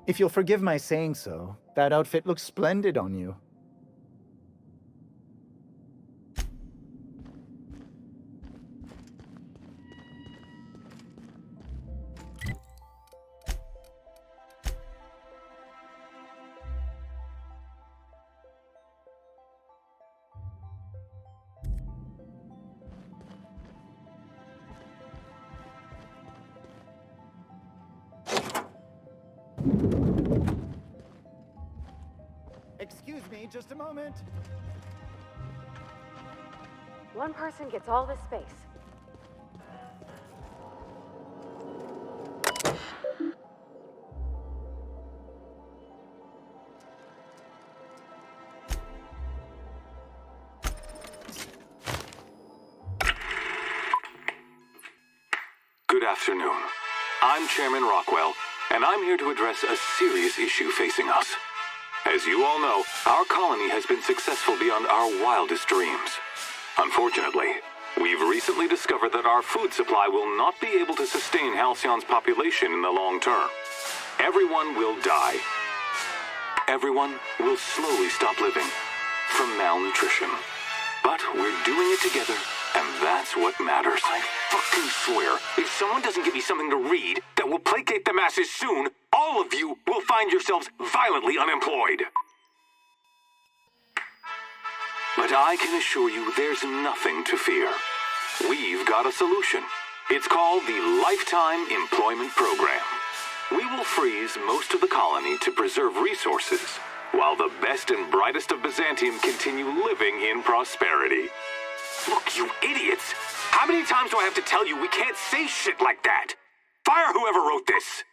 If you'll forgive my saying so, that outfit looks splendid on you. Excuse me, just a moment. One person gets all this space. Good afternoon. I'm Chairman Rockwell, and I'm here to address a serious issue facing us. As you all know, our colony has been successful beyond our wildest dreams. Unfortunately, we've recently discovered that our food supply will not be able to sustain Halcyon's population in the long term. Everyone will die. Everyone will slowly stop living from malnutrition. But we're doing it together, and that's what matters. I fucking swear, if someone doesn't give me something to read that will placate the masses soon, all of you will find yourselves violently unemployed. But I can assure you there's nothing to fear. We've got a solution. It's called the Lifetime Employment Program. We will freeze most of the colony to preserve resources, while the best and brightest of Byzantium continue living in prosperity. Look, you idiots! How many times do I have to tell you we can't say shit like that? Fire whoever wrote this!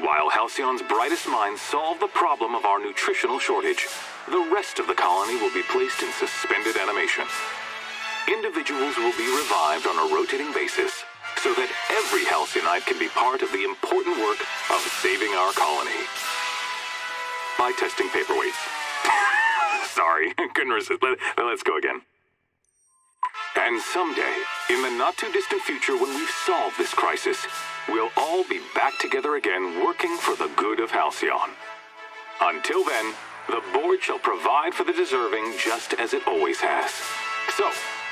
While Halcyon's brightest minds solve the problem of our nutritional shortage, the rest of the colony will be placed in suspended animation. Individuals will be revived on a rotating basis, so that every Halcyonite can be part of the important work of saving our colony. By testing paperweights. Sorry, couldn't resist. Let's go again. And someday, in the not-too-distant future when we've solved this crisis, we'll all be back together again working for the good of Halcyon. Until then, the board shall provide for the deserving just as it always has. So,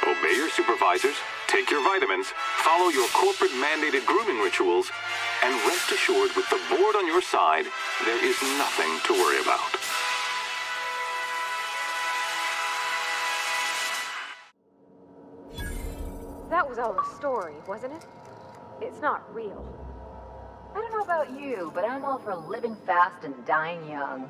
obey your supervisors, take your vitamins, follow your corporate-mandated grooming rituals, and rest assured with the board on your side, there is nothing to worry about. That was all a story, wasn't it? It's not real. I don't know about you, but I'm all for living fast and dying young.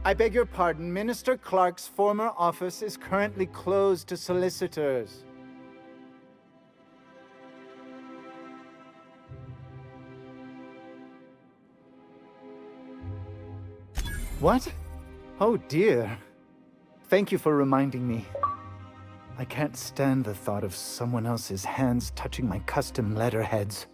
I beg your pardon, Minister Clark's former office is currently closed to solicitors. What? Oh dear. Thank you for reminding me. I can't stand the thought of someone else's hands touching my custom letterheads.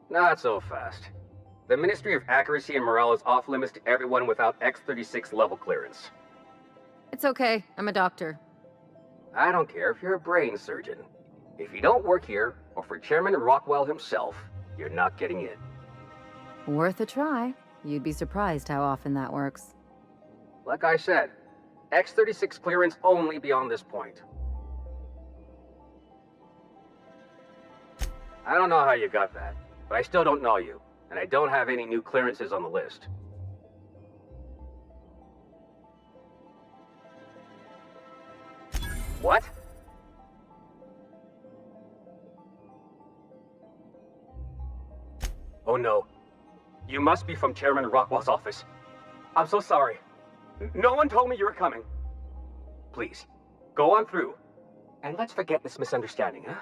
Not so fast. The Ministry of Accuracy and Morale is off limits to everyone without X-36 level clearance. It's okay. I'm a doctor. I don't care if you're a brain surgeon. If you don't work here, or for Chairman Rockwell himself, you're not getting in. Worth a try. You'd be surprised how often that works. Like I said, X-36 clearance only beyond this point. I don't know how you got that, but I still don't know you, and I don't have any new clearances on the list. What? Oh no. You must be from Chairman Rockwell's office. I'm so sorry. No one told me you were coming. Please, go on through, and let's forget this misunderstanding, huh?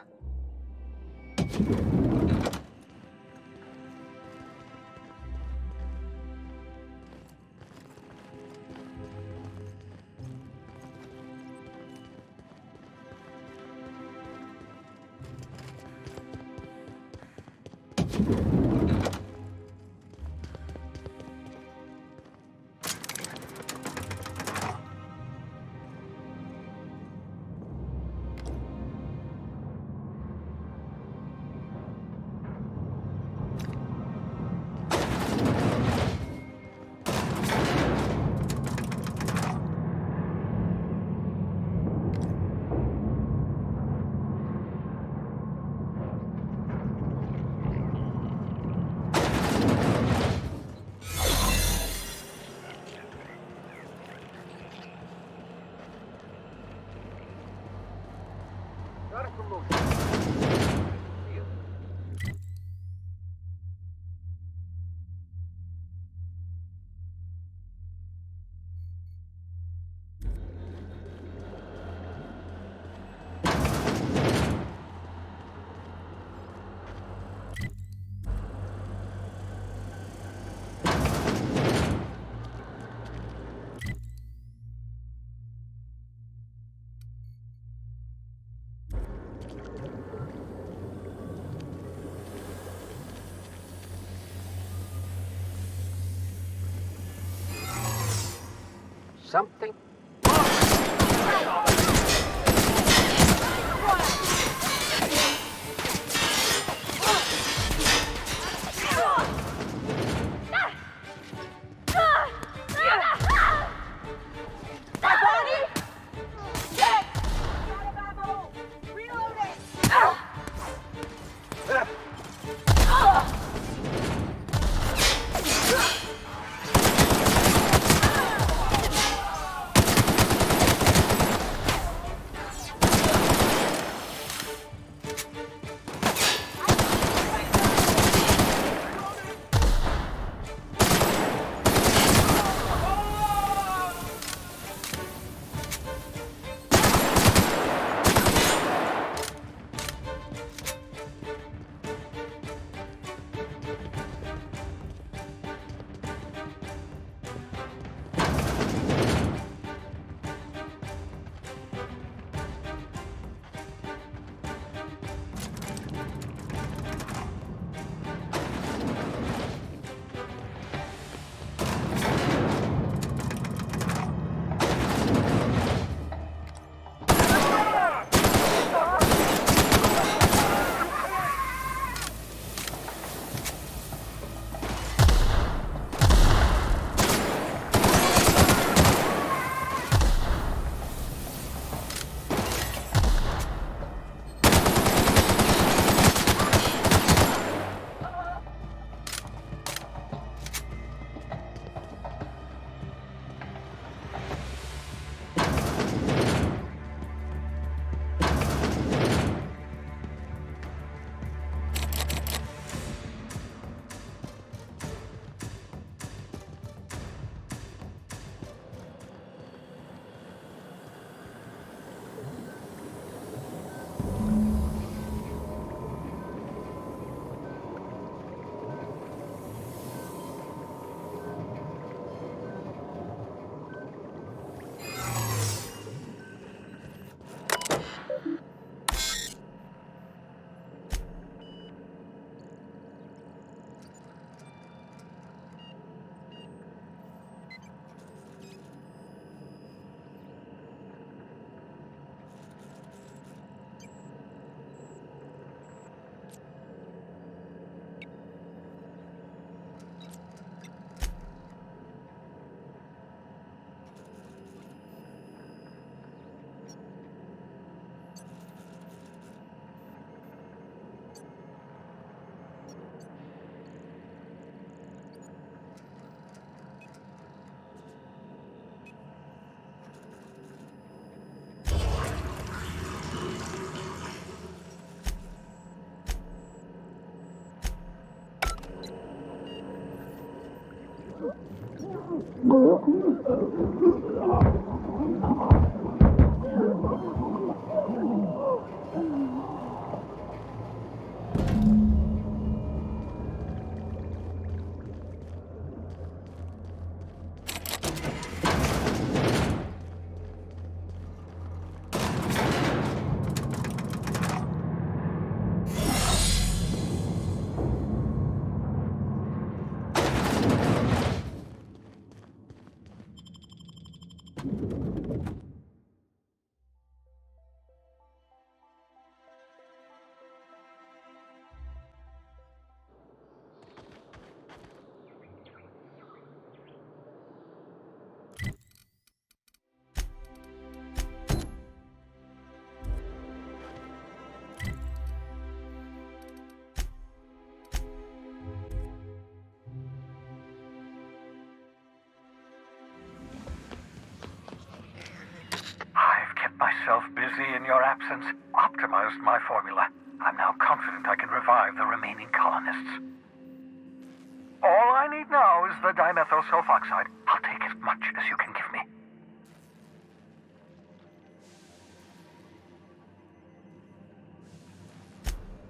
Got a promotion. Something? Myself busy in your absence, optimized my formula. I'm now confident I can revive the remaining colonists. All I need now is the dimethyl sulfoxide. I'll take as much as you can give me.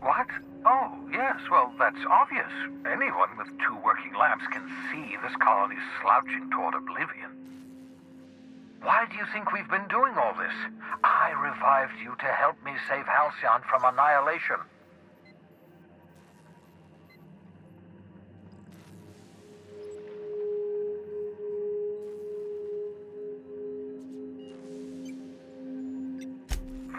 What? Oh, yes, well, that's obvious. Anyone with 2 working labs can see this colony's slouching toward oblivion. Why do you think we've been doing all this? I revived you to help me save Alción from annihilation.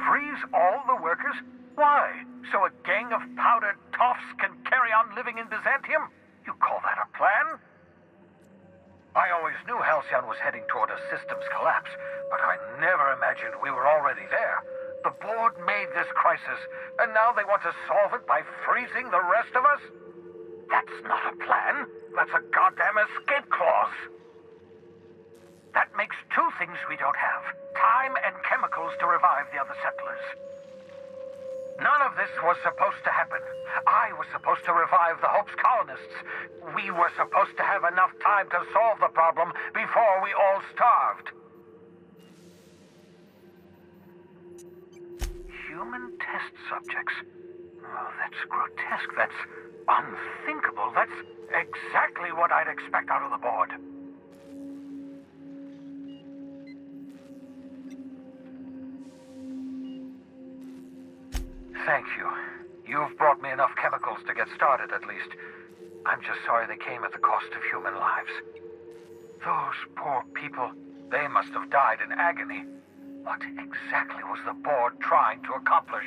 Freeze all the workers? Why? So a gang of powdered toffs can carry on living in Byzantium? You call that a plan? I always knew Alción was heading toward a systems collapse, but I never imagined we were already there. The board made this crisis, and now they want to solve it by freezing the rest of us? That's not a plan. That's a goddamn escape clause. That makes 2 things we don't have: time and chemicals to revive the other settlers. None of this was supposed to happen. I was supposed to revive the Hope's colonists. We were supposed to have enough time to solve the problem before we all starved. Human test subjects? Oh, that's grotesque. That's unthinkable. That's exactly what I'd expect out of the board. Thank you. You've brought me enough chemicals to get started, at least. I'm just sorry they came at the cost of human lives. Those poor people, they must have died in agony. What exactly was the board trying to accomplish?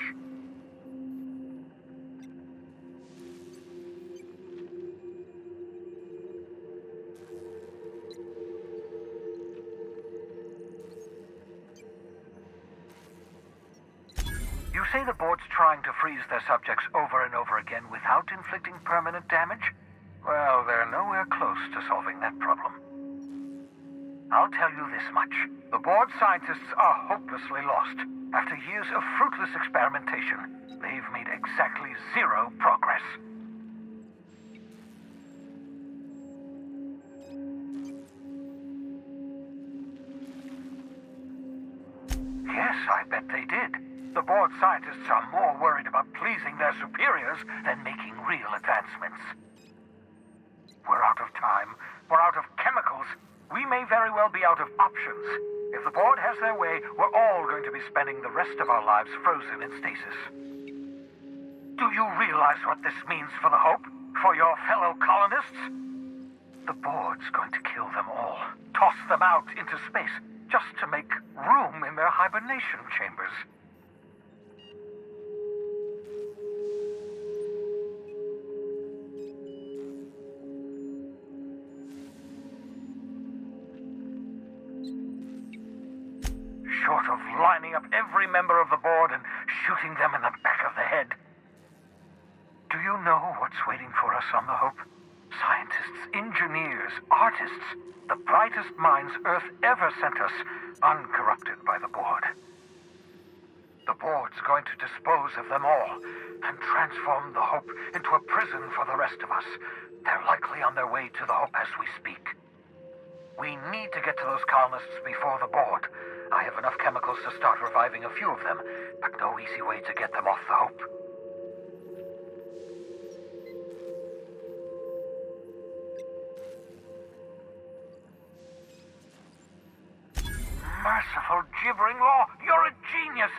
You say the board's trying to freeze their subjects over and over again without inflicting permanent damage? Well, they're nowhere close to solving that problem. I'll tell you this much. The board scientists are hopelessly lost. After years of fruitless experimentation, they've made exactly 0 progress. Yes, I bet they did. The board scientists are more worried about pleasing their superiors than making real advancements. We're out of time. We're out of chemicals. We may very well be out of options. If the board has their way, we're all going to be spending the rest of our lives frozen in stasis. Do you realize what this means for the Hope? For your fellow colonists? The board's going to kill them all. Toss them out into space, just to make room in their hibernation chambers. Short of lining up every member of the board and shooting them in the back of the head. Do you know what's waiting for us on the Hope? Scientists, engineers, artists, the brightest minds Earth ever sent us, uncorrupted by the board. The board's going to dispose of them all and transform the Hope into a prison for the rest of us. They're likely on their way to the Hope as we speak. We need to get to those colonists before the board. I have enough chemicals to start reviving a few of them, but no easy way to get them off the Hope. Merciful gibbering law, you're a genius!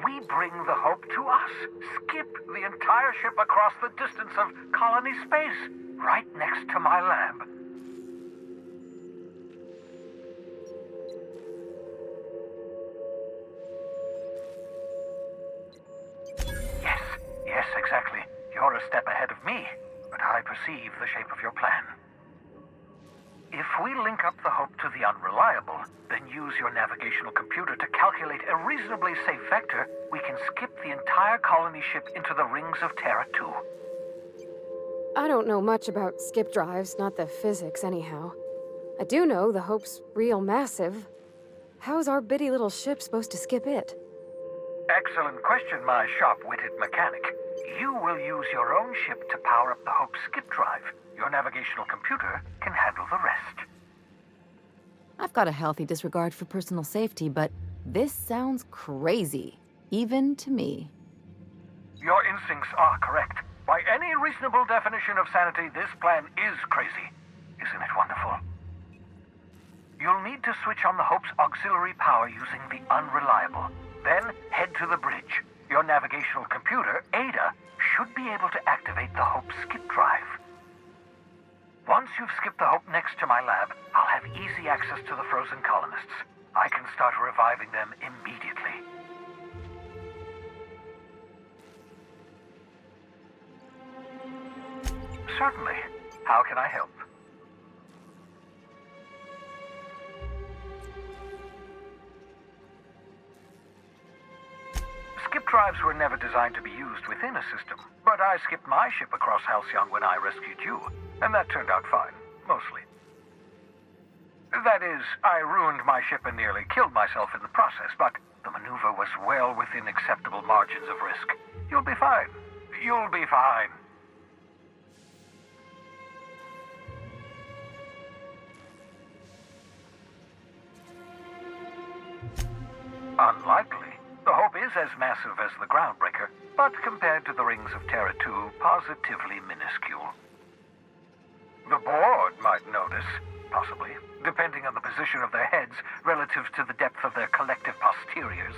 We bring the Hope to us. Skip the entire ship across the distance of colony space, right next to my lab. Yes, exactly. You're a step ahead of me, but I perceive the shape of your plan. If we link up the Hope to the Unreliable, then use your navigational computer to calculate a reasonably safe vector, we can skip the entire colony ship into the rings of Terra 2. I don't know much about skip drives, not the physics anyhow. I do know the Hope's real massive. How's our bitty little ship supposed to skip it? Excellent question, my sharp-witted mechanic. You will use your own ship to power up the Hope's skip drive. Your navigational computer can handle the rest. I've got a healthy disregard for personal safety, but this sounds crazy, even to me. Your instincts are correct. By any reasonable definition of sanity, this plan is crazy. Isn't it wonderful? You'll need to switch on the Hope's auxiliary power using the Unreliable. Then head to the bridge. Your navigational computer, Ada, should be able to activate the Hope's skip drive. Once you've skipped the Hope next to my lab, I'll have easy access to the frozen colonists. I can start reviving them immediately. Certainly. How can I help? Skip drives were never designed to be used within a system, but I skipped my ship across Alción when I rescued you, and that turned out fine, mostly. That is, I ruined my ship and nearly killed myself in the process, but the maneuver was well within acceptable margins of risk. You'll be fine. You'll be fine. Unlikely. The Hope is as massive as the Groundbreaker, but compared to the rings of Terra 2, positively minuscule. The board might notice, possibly, depending on the position of their heads relative to the depth of their collective posteriors.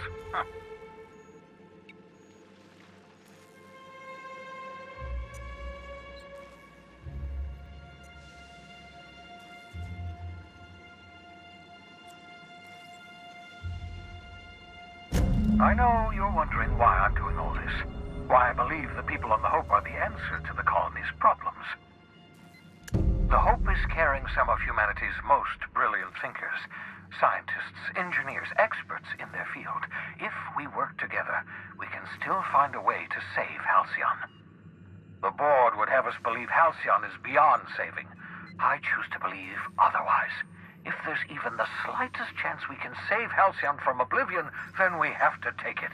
I know you're wondering why I'm doing all this. Why I believe the people on the Hope are the answer to the colony's problems. The Hope is carrying some of humanity's most brilliant thinkers, scientists, engineers, experts in their field. If we work together, we can still find a way to save Halcyon. The board would have us believe Halcyon is beyond saving. I choose to believe otherwise. If there's even the slightest chance we can save Halcyon from oblivion, then we have to take it.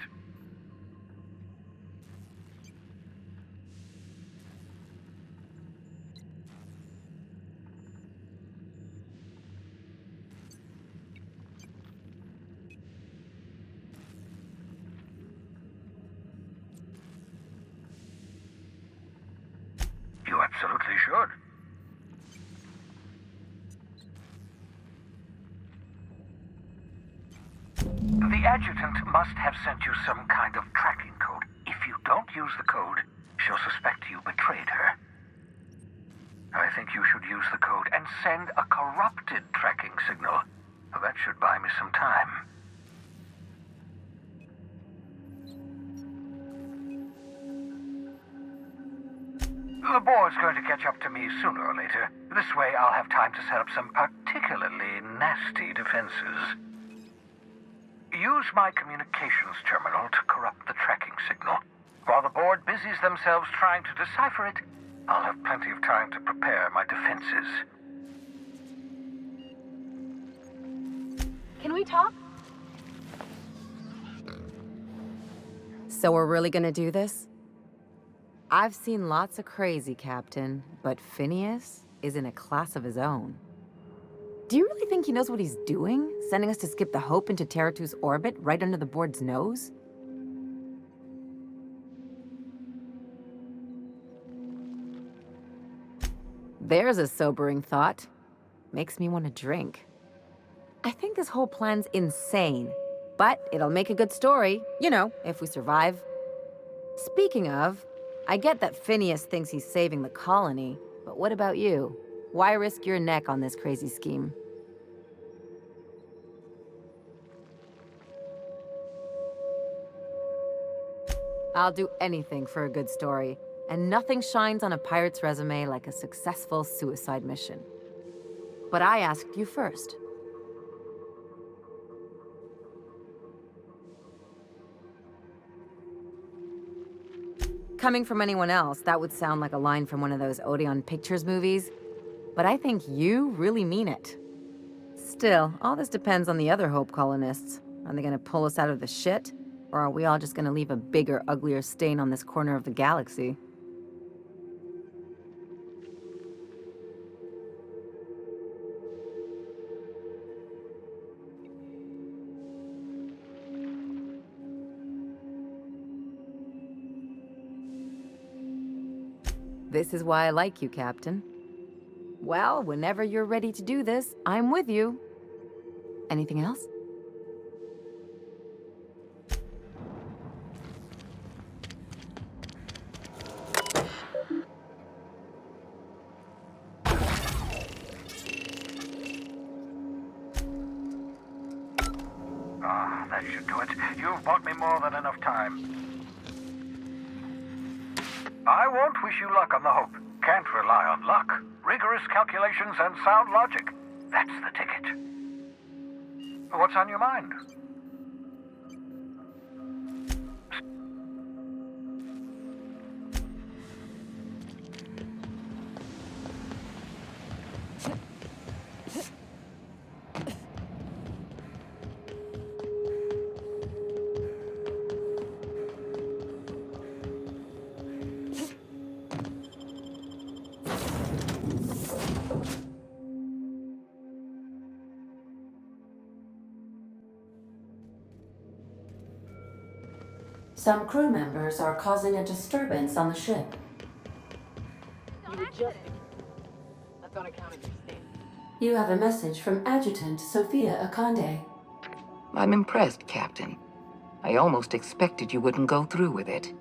You absolutely should. The adjutant must have sent you some kind of tracking code. If you don't use the code, she'll suspect you betrayed her. I think you should use the code and send a corrupted tracking signal. That should buy me some time. The board's going to catch up to me sooner or later. This way I'll have time to set up some particularly nasty defenses. Use my communications terminal to corrupt the tracking signal. While the board busies themselves trying to decipher it, I'll have plenty of time to prepare my defenses. Can we talk? So we're really gonna do this? I've seen lots of crazy, Captain, but Phinias is in a class of his own. Do you really think he knows what he's doing? Sending us to skip the Hope into Terra 2's orbit right under the board's nose? There's a sobering thought. Makes me want to drink. I think this whole plan's insane, but it'll make a good story, you know, if we survive. Speaking of, I get that Phinias thinks he's saving the colony, but what about you? Why risk your neck on this crazy scheme? I'll do anything for a good story, and nothing shines on a pirate's resume like a successful suicide mission. But I asked you first. Coming from anyone else, that would sound like a line from one of those Odeon Pictures movies, but I think you really mean it. Still, all this depends on the other Hope colonists. Are they gonna pull us out of the shit? Or are we all just gonna leave a bigger, uglier stain on this corner of the galaxy? This is why I like you, Captain. Well, whenever you're ready to do this, I'm with you. Anything else? Ah, that should do it. You've bought me more than enough time. I won't wish you luck on the Hope. Can't rely on luck. Rigorous calculations and sound logic. That's the ticket. What's on your mind? Some crew members are causing a disturbance on the ship. That's on account of your state. You have a message from Adjutant Sophia Akande. I'm impressed, Captain. I almost expected you wouldn't go through with it.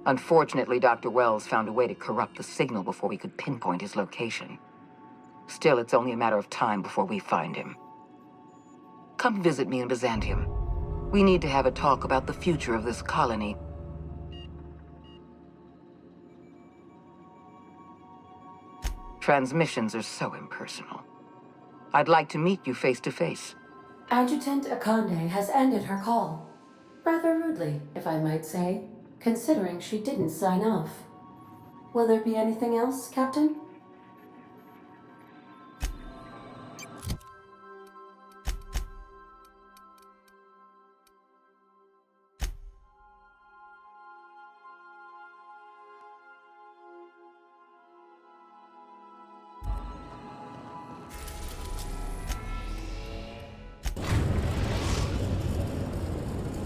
Unfortunately, Dr. Welles found a way to corrupt the signal before we could pinpoint his location. Still, it's only a matter of time before we find him. Come visit me in Byzantium. We need to have a talk about the future of this colony. Transmissions are so impersonal. I'd like to meet you face to face. Adjutant Akande has ended her call. Rather rudely, if I might say, considering she didn't sign off. Will there be anything else, Captain?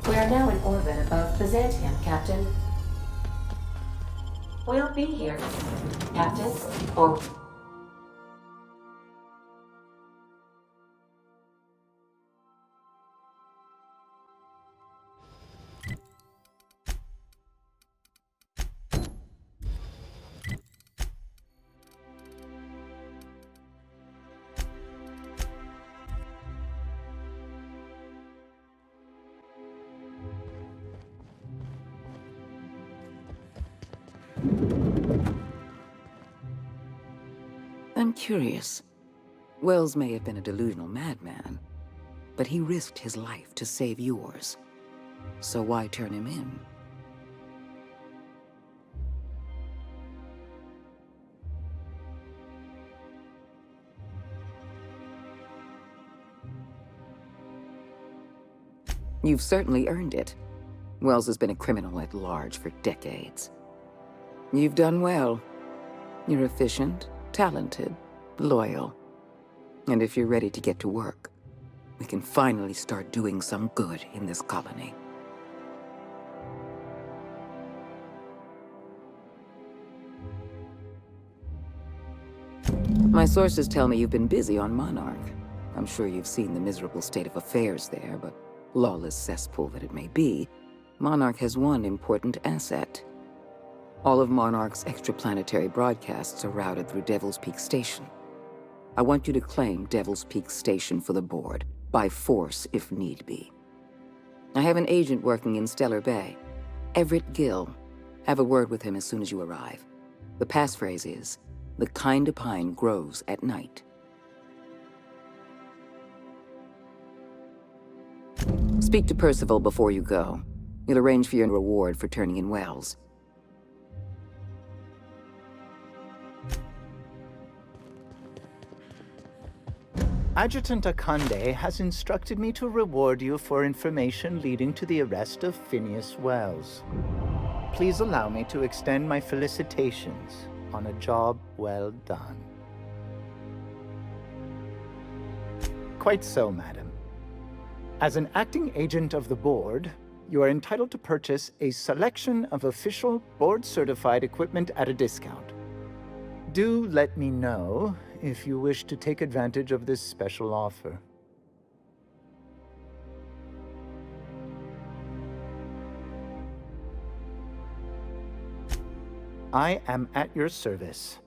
We are now in orbit above Byzantium, Captain. We'll be here, Captain. Oh. I'm curious. Welles may have been a delusional madman, but he risked his life to save yours. So why turn him in? You've certainly earned it. Welles has been a criminal at large for decades. You've done well. You're efficient, talented, loyal. And if you're ready to get to work, we can finally start doing some good in this colony. My sources tell me you've been busy on Monarch. I'm sure you've seen the miserable state of affairs there, but lawless cesspool that it may be, Monarch has one important asset. All of Monarch's extraplanetary broadcasts are routed through Devil's Peak Station. I want you to claim Devil's Peak Station for the board, by force if need be. I have an agent working in Stellar Bay, Everett Gill. Have a word with him as soon as you arrive. The passphrase is, "The kind of pine grows at night." Speak to Percival before you go. He'll arrange for your reward for turning in Welles. Adjutant Akande has instructed me to reward you for information leading to the arrest of Phinias Welles. Please allow me to extend my felicitations on a job well done. Quite so, madam. As an acting agent of the board, you are entitled to purchase a selection of official board-certified equipment at a discount. Do let me know if you wish to take advantage of this special offer. I am at your service.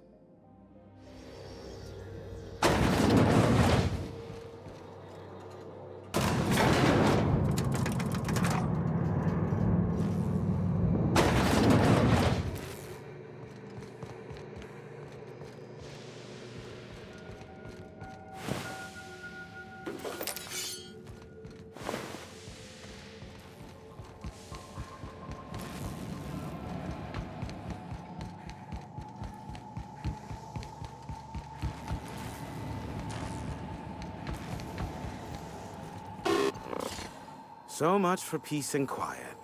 So much for peace and quiet.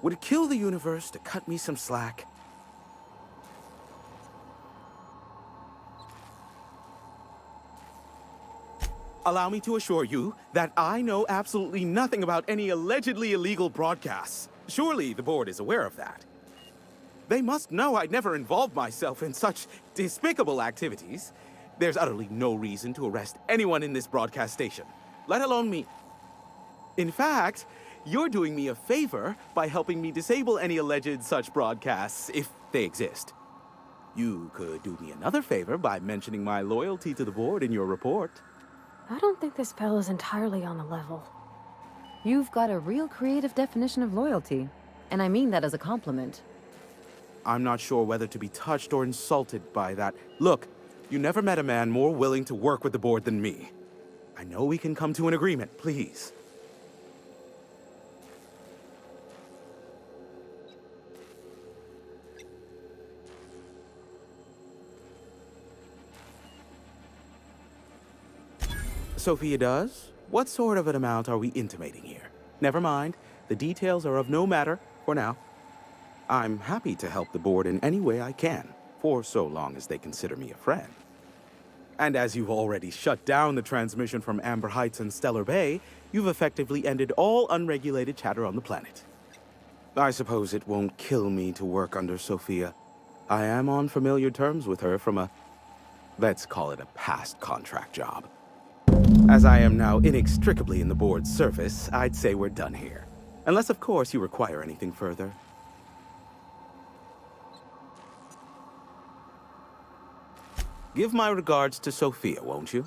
Would it kill the universe to cut me some slack? Allow me to assure you that I know absolutely nothing about any allegedly illegal broadcasts. Surely the board is aware of that. They must know I'd never involved myself in such despicable activities. There's utterly no reason to arrest anyone in this broadcast station, let alone me. In fact, you're doing me a favor by helping me disable any alleged such broadcasts, if they exist. You could do me another favor by mentioning my loyalty to the board in your report. I don't think this fellow's entirely on the level. You've got a real creative definition of loyalty, and I mean that as a compliment. I'm not sure whether to be touched or insulted by that. Look, you never met a man more willing to work with the board than me. I know we can come to an agreement, please. Sophia does? What sort of an amount are we intimating here? Never mind. The details are of no matter for now. I'm happy to help the board in any way I can, for so long as they consider me a friend. And as you've already shut down the transmission from Amber Heights and Stellar Bay, you've effectively ended all unregulated chatter on the planet. I suppose it won't kill me to work under Sophia. I am on familiar terms with her from let's call it a past contract job. As I am now inextricably in the board's service, I'd say we're done here. Unless, of course, you require anything further. Give my regards to Sophia, won't you?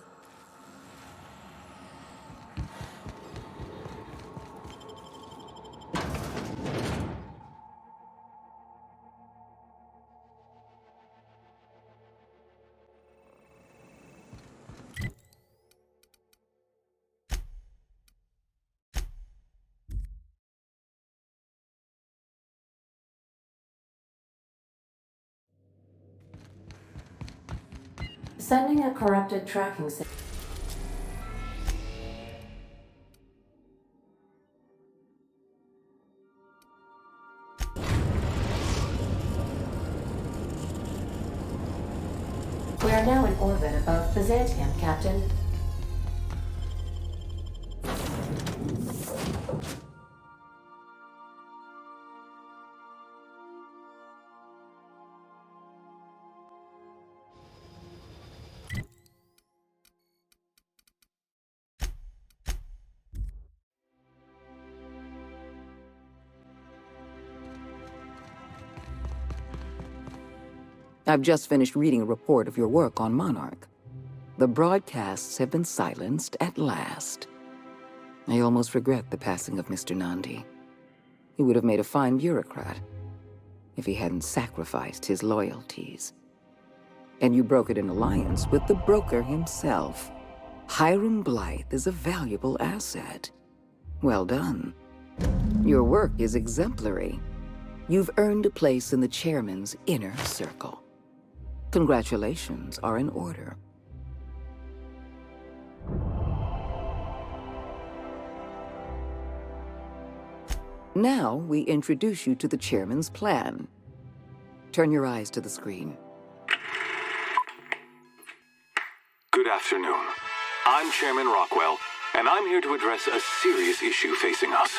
Sending a corrupted tracking signal. We are now in orbit above Byzantium, Captain. I've just finished reading a report of your work on Monarch. The broadcasts have been silenced at last. I almost regret the passing of Mr. Nandi. He would have made a fine bureaucrat if he hadn't sacrificed his loyalties. And you brokered an alliance with the broker himself. Hiram Blythe is a valuable asset. Well done. Your work is exemplary. You've earned a place in the chairman's inner circle. Congratulations are in order. Now we introduce you to the chairman's plan. Turn your eyes to the screen. Good afternoon. I'm Chairman Rockwell, and I'm here to address a serious issue facing us.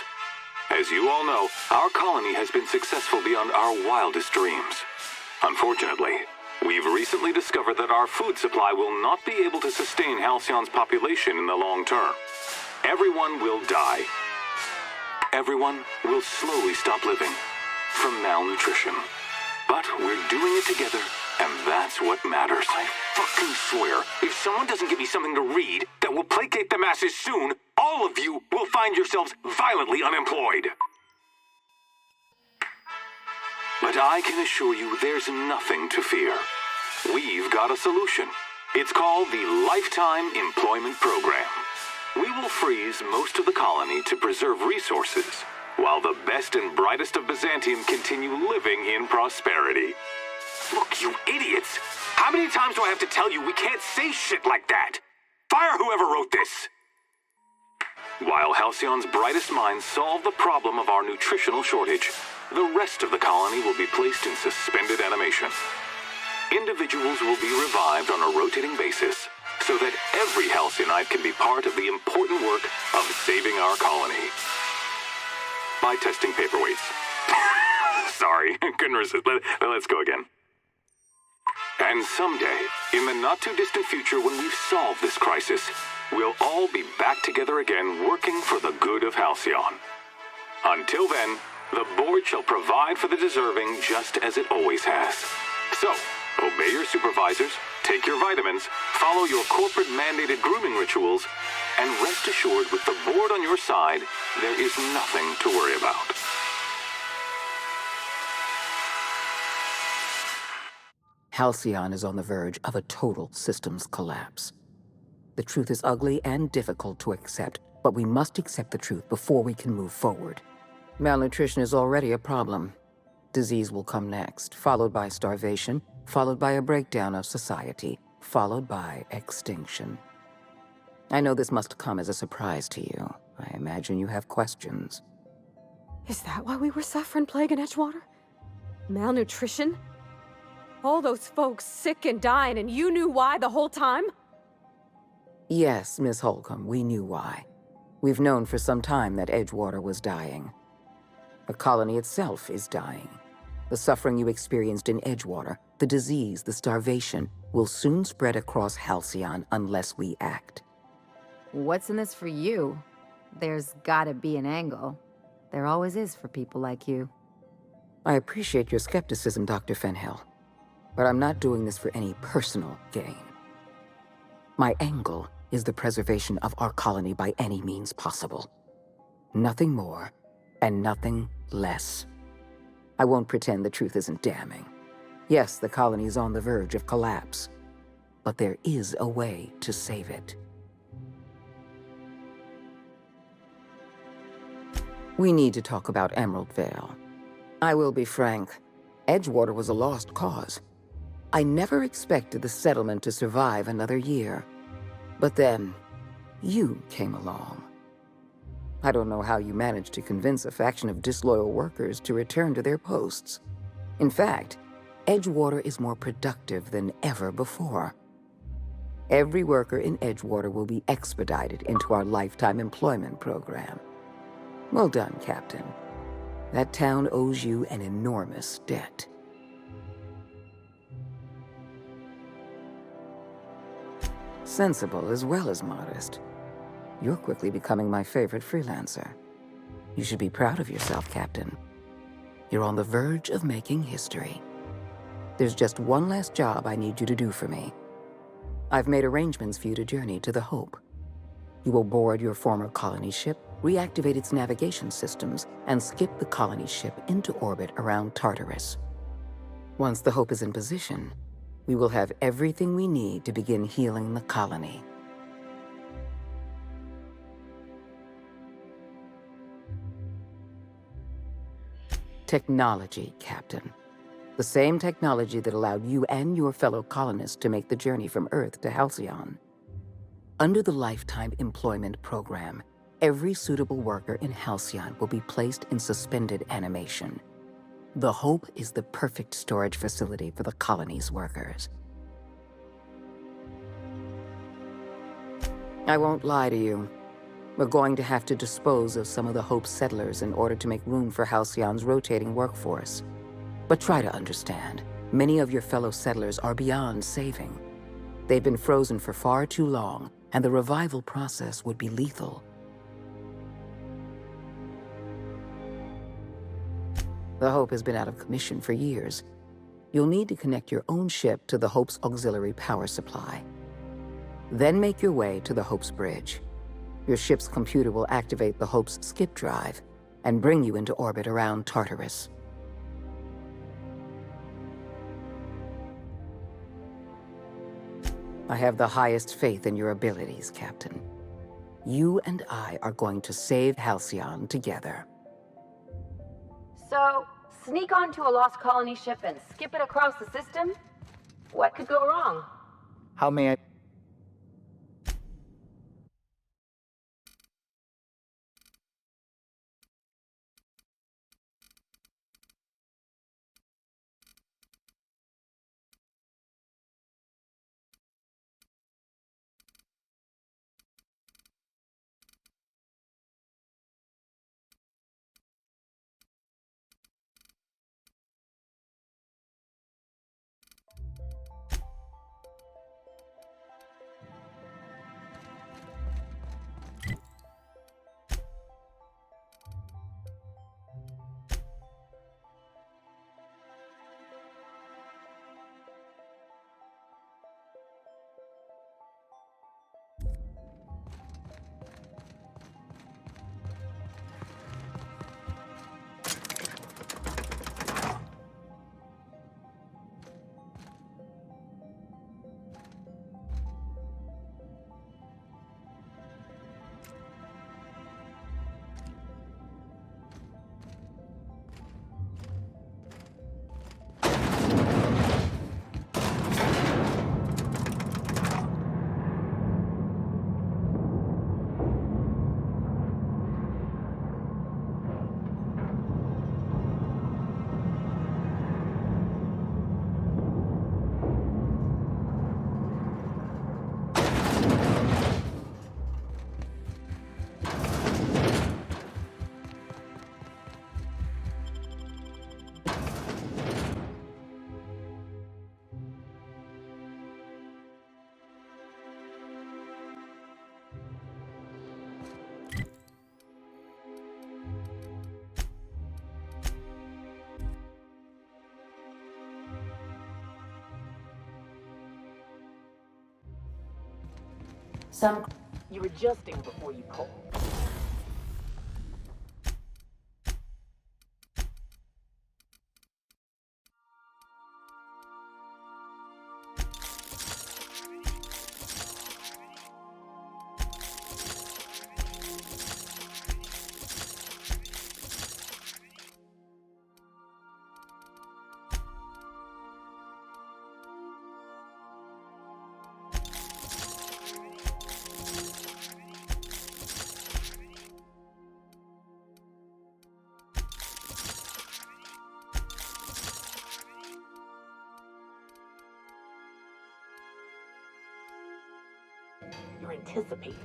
As you all know, our colony has been successful beyond our wildest dreams. Unfortunately, we've recently discovered that our food supply will not be able to sustain Halcyon's population in the long term. Everyone will die. Everyone will slowly stop living from malnutrition. But we're doing it together, and that's what matters. I fucking swear, if someone doesn't give me something to read that will placate the masses soon, all of you will find yourselves violently unemployed. But I can assure you there's nothing to fear. We've got a solution. It's called the Lifetime Employment Program. We will freeze most of the colony to preserve resources, while the best and brightest of Byzantium continue living in prosperity. Look, you idiots! How many times do I have to tell you we can't say shit like that? Fire whoever wrote this! While Halcyon's brightest minds solve the problem of our nutritional shortage, the rest of the colony will be placed in suspended animation. Individuals will be revived on a rotating basis, so that every Halcyonite can be part of the important work of saving our colony. By testing paperweights. Sorry, couldn't resist. Let's go again. And someday, in the not-too-distant future when we've solved this crisis, we'll all be back together again working for the good of Halcyon. Until then, the board shall provide for the deserving just as it always has. So, obey your supervisors, take your vitamins, follow your corporate-mandated grooming rituals, and rest assured with the board on your side, there is nothing to worry about. Halcyon is on the verge of a total systems collapse. The truth is ugly and difficult to accept, but we must accept the truth before we can move forward. Malnutrition is already a problem. Disease will come next, followed by starvation, followed by a breakdown of society, followed by extinction. I know this must come as a surprise to you. I imagine you have questions. Is that why we were suffering plague in Edgewater? Malnutrition? All those folks sick and dying, and you knew why the whole time? Yes, Miss Holcomb, we knew why. We've known for some time that Edgewater was dying. The colony itself is dying. The suffering you experienced in Edgewater, the disease, the starvation, will soon spread across Halcyon unless we act. What's in this for you? There's gotta be an angle. There always is for people like you. I appreciate your skepticism, Dr. Fenhill, but I'm not doing this for any personal gain. My angle is the preservation of our colony by any means possible. Nothing more and nothing less. I won't pretend the truth isn't damning. Yes, the colony is on the verge of collapse, but there is a way to save it. We need to talk about Emerald Vale. I will be frank, Edgewater was a lost cause. I never expected the settlement to survive another year. But then, you came along. I don't know how you managed to convince a faction of disloyal workers to return to their posts. In fact, Edgewater is more productive than ever before. Every worker in Edgewater will be expedited into our lifetime employment program. Well done, Captain. That town owes you an enormous debt. Sensible as well as modest. You're quickly becoming my favorite freelancer. You should be proud of yourself, Captain. You're on the verge of making history. There's just one last job I need you to do for me. I've made arrangements for you to journey to the Hope. You will board your former colony ship, reactivate its navigation systems, and skip the colony ship into orbit around Tartarus. Once the Hope is in position, we will have everything we need to begin healing the colony. Technology, Captain. The same technology that allowed you and your fellow colonists to make the journey from Earth to Halcyon. Under the Lifetime Employment Program, every suitable worker in Halcyon will be placed in suspended animation. The Hope is the perfect storage facility for the colony's workers. I won't lie to you. We're going to have to dispose of some of the Hope's settlers in order to make room for Halcyon's rotating workforce. But try to understand, many of your fellow settlers are beyond saving. They've been frozen for far too long, and the revival process would be lethal. The Hope has been out of commission for years. You'll need to connect your own ship to the Hope's auxiliary power supply. Then make your way to the Hope's bridge. Your ship's computer will activate the Hope's skip drive and bring you into orbit around Tartarus. I have the highest faith in your abilities, Captain. You and I are going to save Halcyon together. So, sneak onto a lost colony ship and skip it across the system? What could go wrong? How may I... You were adjusting before you pulled. You're anticipating.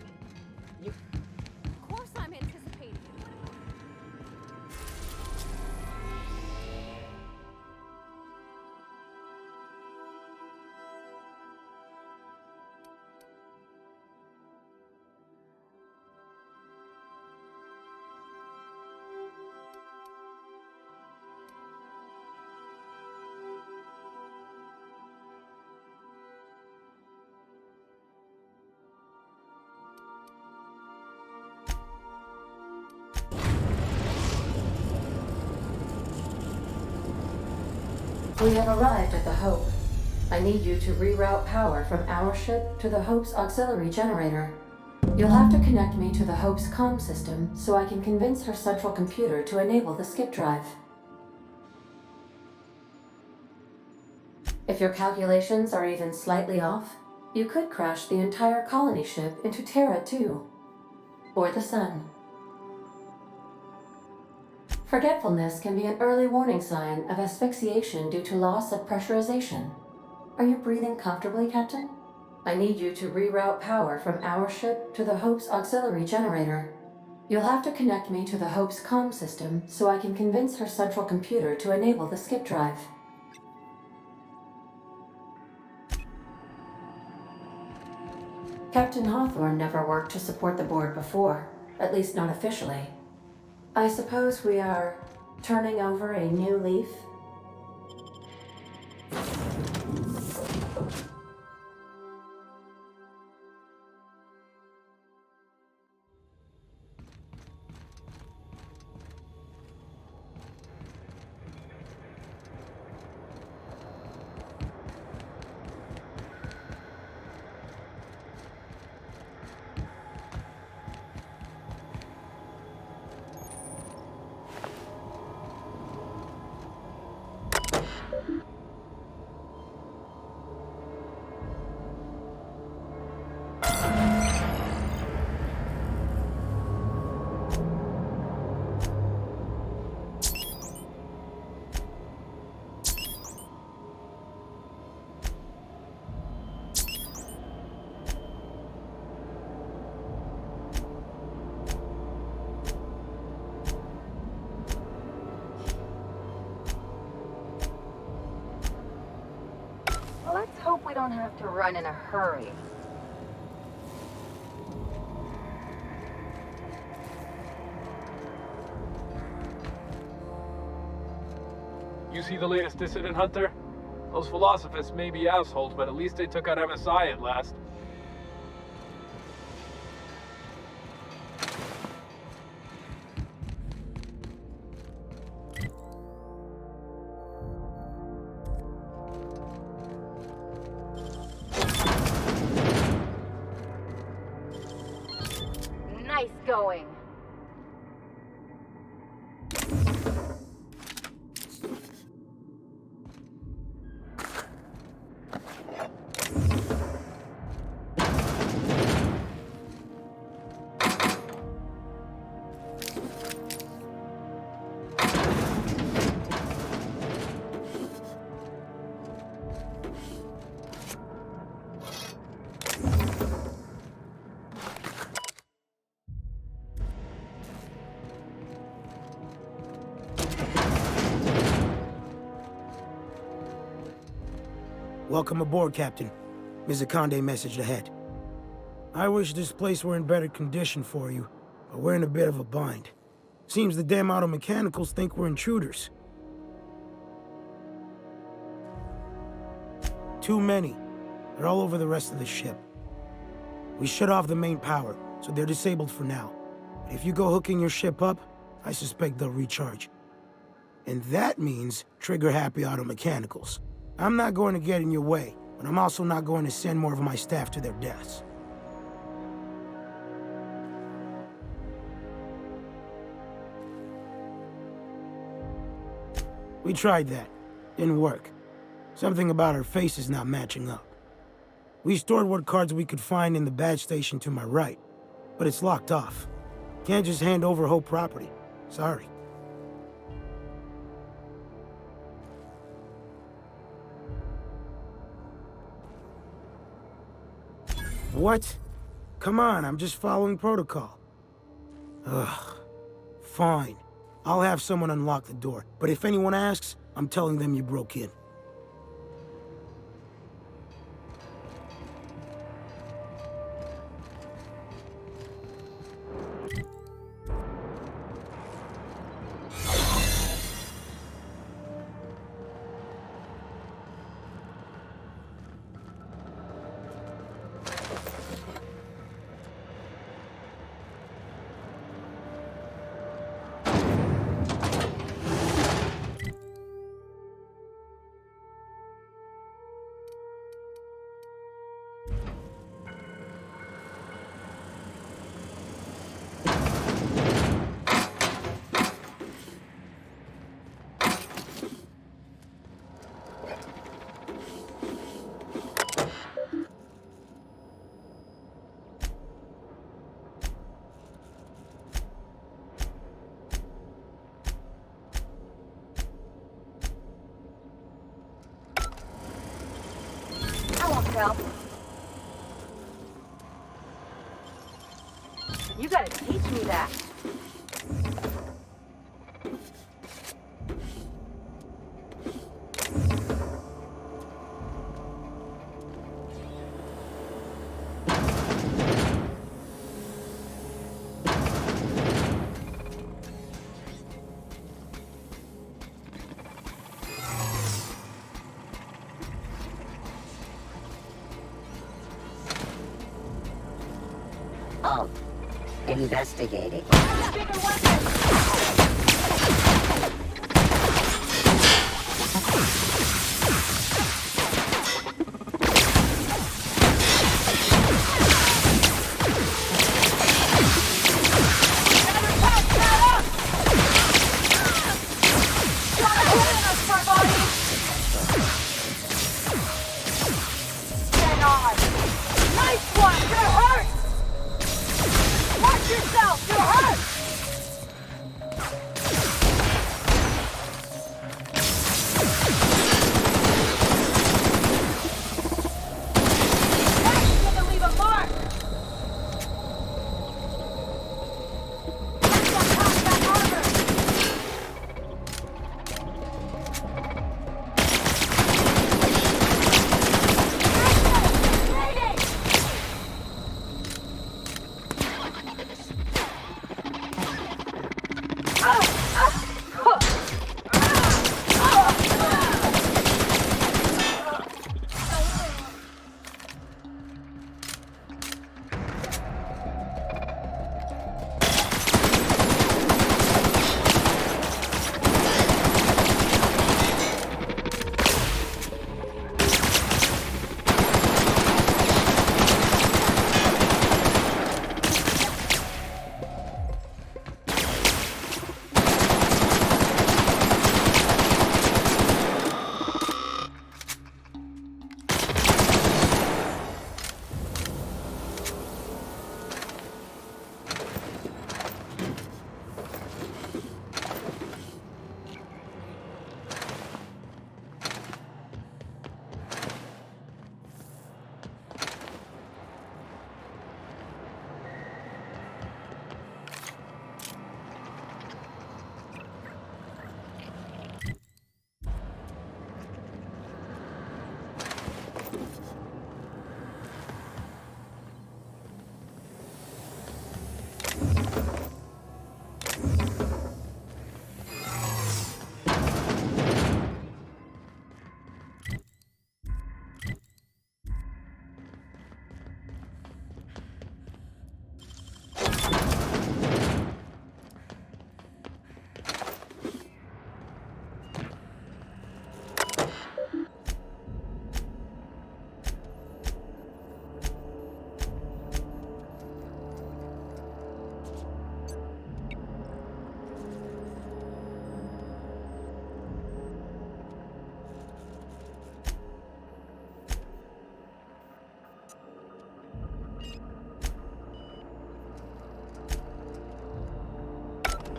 Of course I'm anticipating. We have arrived at the Hope. I need you to reroute power from our ship to the Hope's auxiliary generator. You'll have to connect me to the Hope's comm system so I can convince her central computer to enable the skip drive. If your calculations are even slightly off, you could crash the entire colony ship into Terra too. Or the Sun. Forgetfulness can be an early warning sign of asphyxiation due to loss of pressurization. Are you breathing comfortably, Captain? I need you to reroute power from our ship to the Hope's auxiliary generator. You'll have to connect me to the Hope's comm system so I can convince her central computer to enable the skip drive. Captain Hawthorne never worked to support the board before, at least not officially. I suppose we are turning over a new leaf? Let's hope we don't have to run in a hurry. You see the latest dissident, Hunter? Those philosophers may be assholes, but at least they took out MSI at last. Nice going. Welcome aboard, Captain. Ms. Akande messaged ahead. I wish this place were in better condition for you, but we're in a bit of a bind. Seems the damn auto mechanicals think we're intruders. Too many. They're all over the rest of the ship. We shut off the main power, so they're disabled for now. But if you go hooking your ship up, I suspect they'll recharge. And that means trigger-happy auto mechanicals. I'm not going to get in your way, but I'm also not going to send more of my staff to their deaths. We tried that. Didn't work. Something about our faces not matching up. We stored what cards we could find in the badge station to my right, but it's locked off. Can't just hand over Hope property. Sorry. What? Come on, I'm just following protocol. Ugh. Fine. I'll have someone unlock the door, but if anyone asks, I'm telling them you broke in. Cal. You gotta teach me that. Investigating.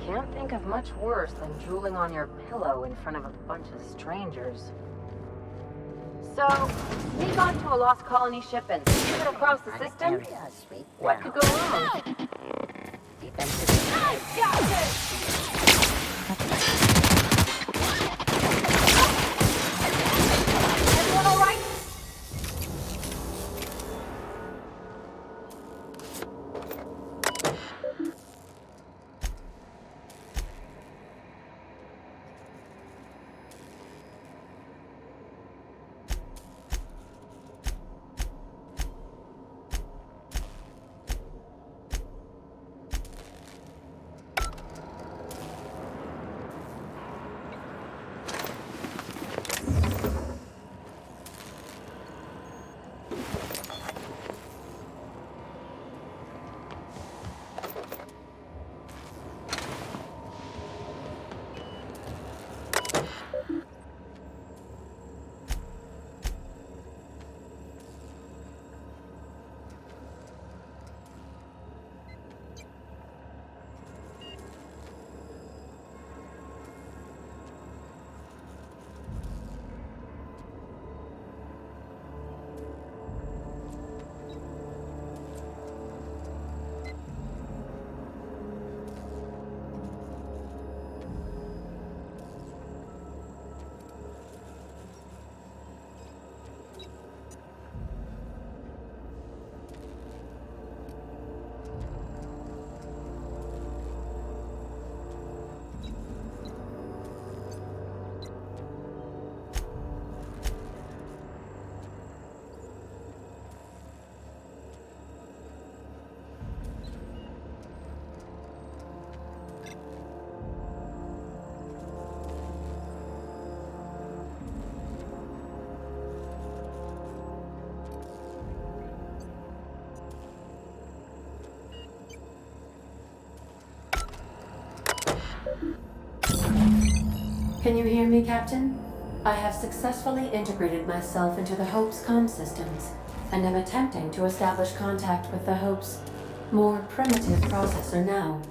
Can't think of much worse than drooling on your pillow in front of a bunch of strangers. So, sneak onto a lost colony ship and skip it across the system? What could go wrong? I got this! Everyone all right? Can you hear me, Captain? I have successfully integrated myself into the Hope's comm systems, and am attempting to establish contact with the Hope's more primitive processor now.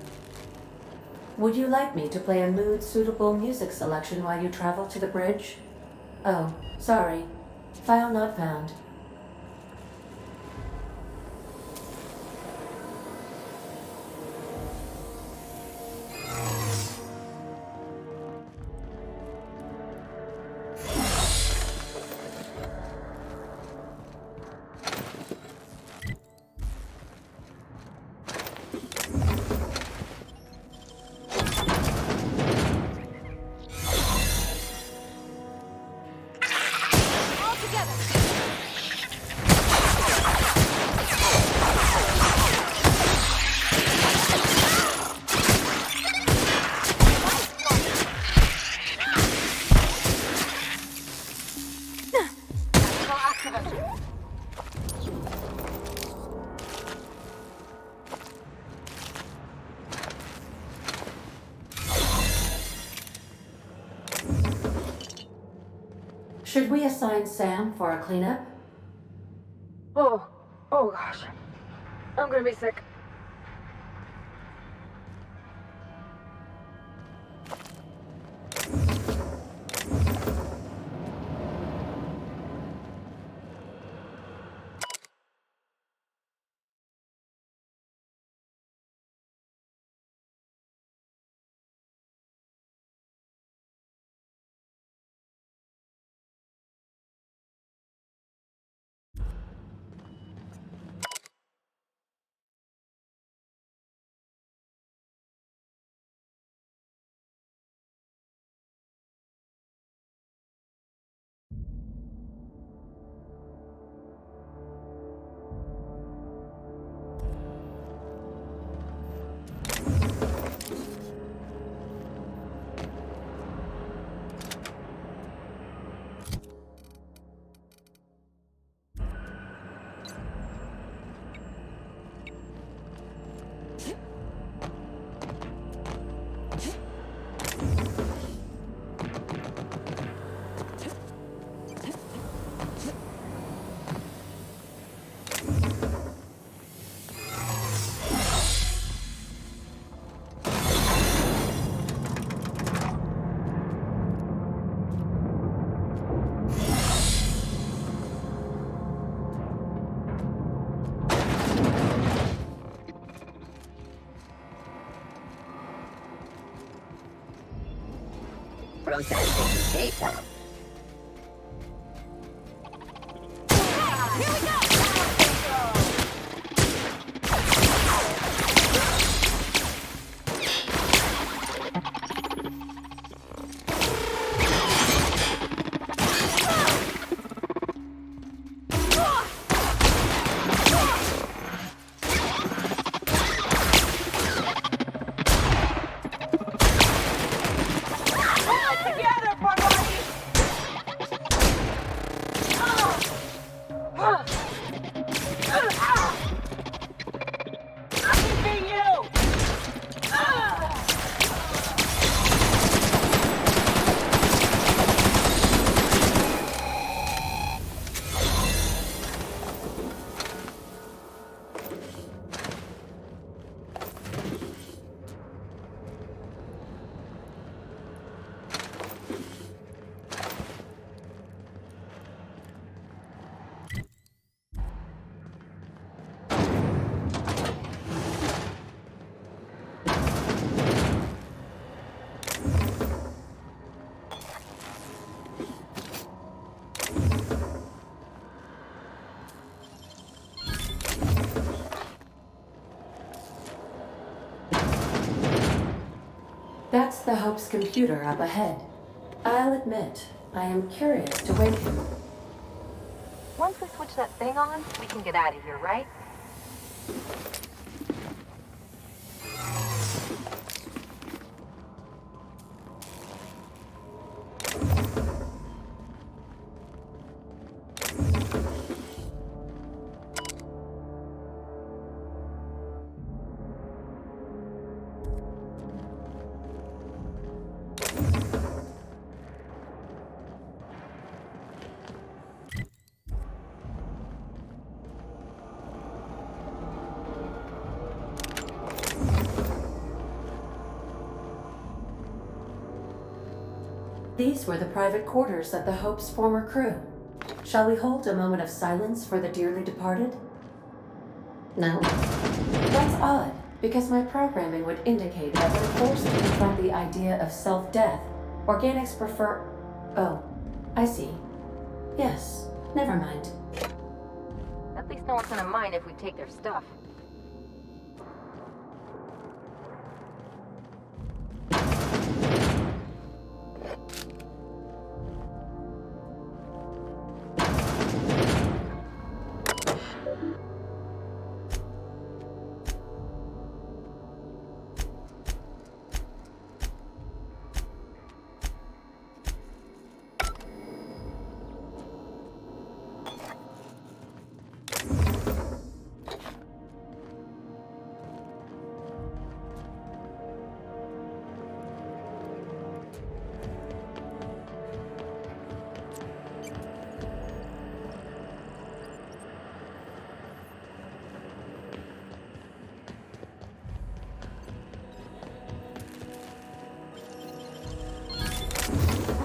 Would you like me to play a mood-suitable music selection while you travel to the bridge? Oh, sorry. File not found. Should we assign Sam for a cleanup? Oh gosh. I'm gonna be sick. Processing data. Here we go! That's the Hope's computer up ahead. I'll admit, I am curious to wake him. Once we switch that thing on, we can get out of here, right? These were the private quarters of the Hope's former crew. Shall we hold a moment of silence for the dearly departed? No. That's odd, because my programming would indicate that when forced to confront the idea of self-death, organics prefer... Oh, I see. Yes, never mind. At least no one's gonna mind if we take their stuff.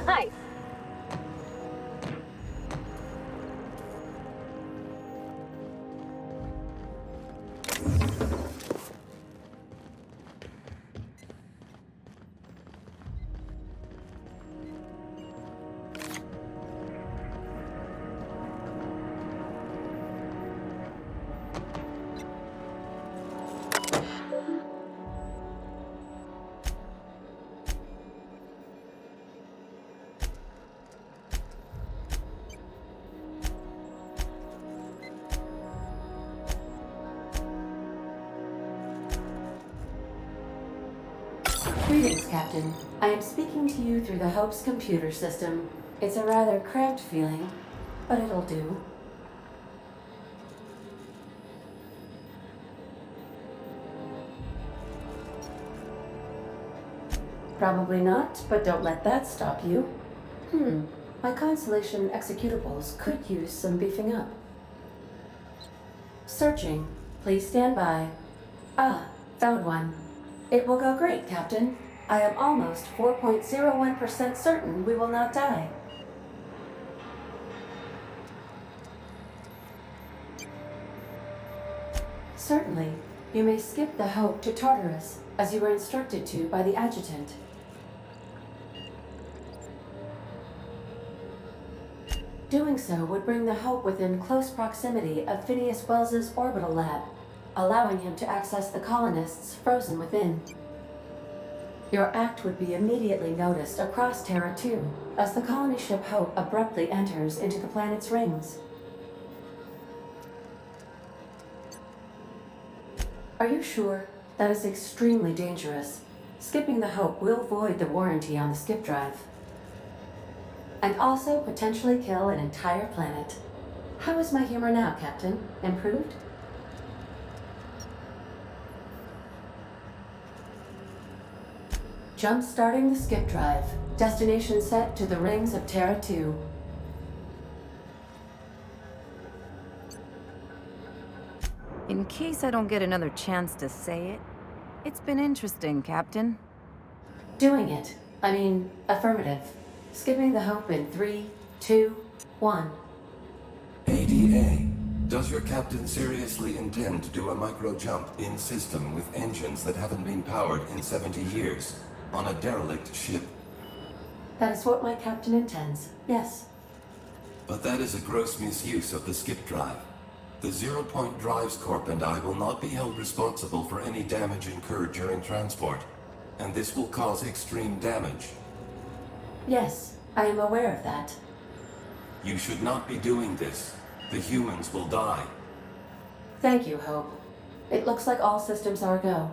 Nice. Greetings, Captain. I am speaking to you through the Hope's computer system. It's a rather cramped feeling, but it'll do. Probably not, but don't let that stop you. My Constellation executables could use some beefing up. Searching. Please stand by. Ah, found one. It will go great, Captain. I am almost 4.01% certain we will not die. Certainly. You may skip the Hope to Tartarus, as you were instructed to by the adjutant. Doing so would bring the Hope within close proximity of Phinias Welles' orbital lab, allowing him to access the colonists frozen within. Your act would be immediately noticed across Terra 2, as the colony ship Hope abruptly enters into the planet's rings. Are you sure? That is extremely dangerous. Skipping the Hope will void the warranty on the skip drive. And also potentially kill an entire planet. How is my humor now, Captain? Improved? Jump-starting the skip drive. Destination set to the rings of Terra 2. In case I don't get another chance to say it, it's been interesting, Captain. Doing it. I mean, affirmative. Skipping the Hope in 3, 2, 1. ADA. Does your captain seriously intend to do a micro-jump in system with engines that haven't been powered in 70 years? On a derelict ship? That is what my captain intends, yes. But that is a gross misuse of the skip drive. The Zero Point Drives Corp and I will not be held responsible for any damage incurred during transport, and this will cause extreme damage. Yes, I am aware of that. You should not be doing this. The humans will die. Thank you, Hope. It looks like all systems are go.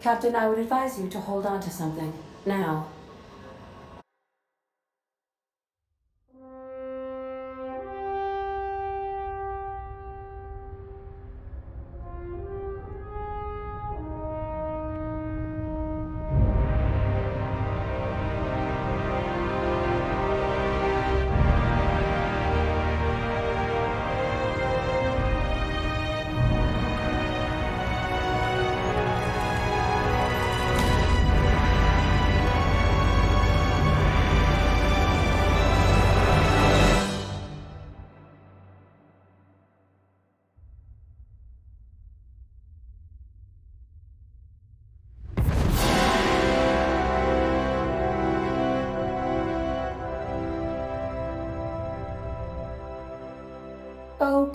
Captain, I would advise you to hold on to something. Now.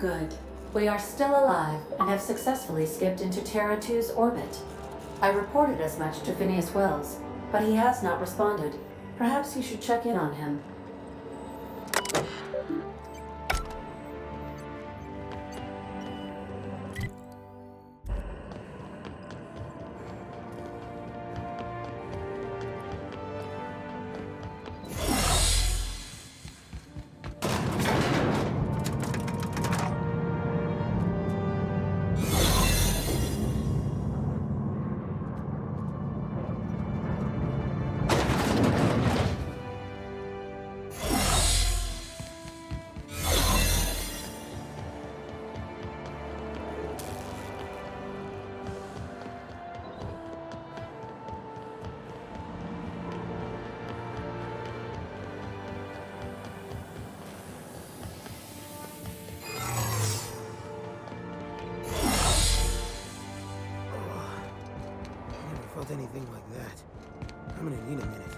good. We are still alive and have successfully skipped into Terra 2's orbit. I reported as much to Phinias Welles, but he has not responded. Perhaps you should check in on him. Anything like that. I'm gonna need a minute.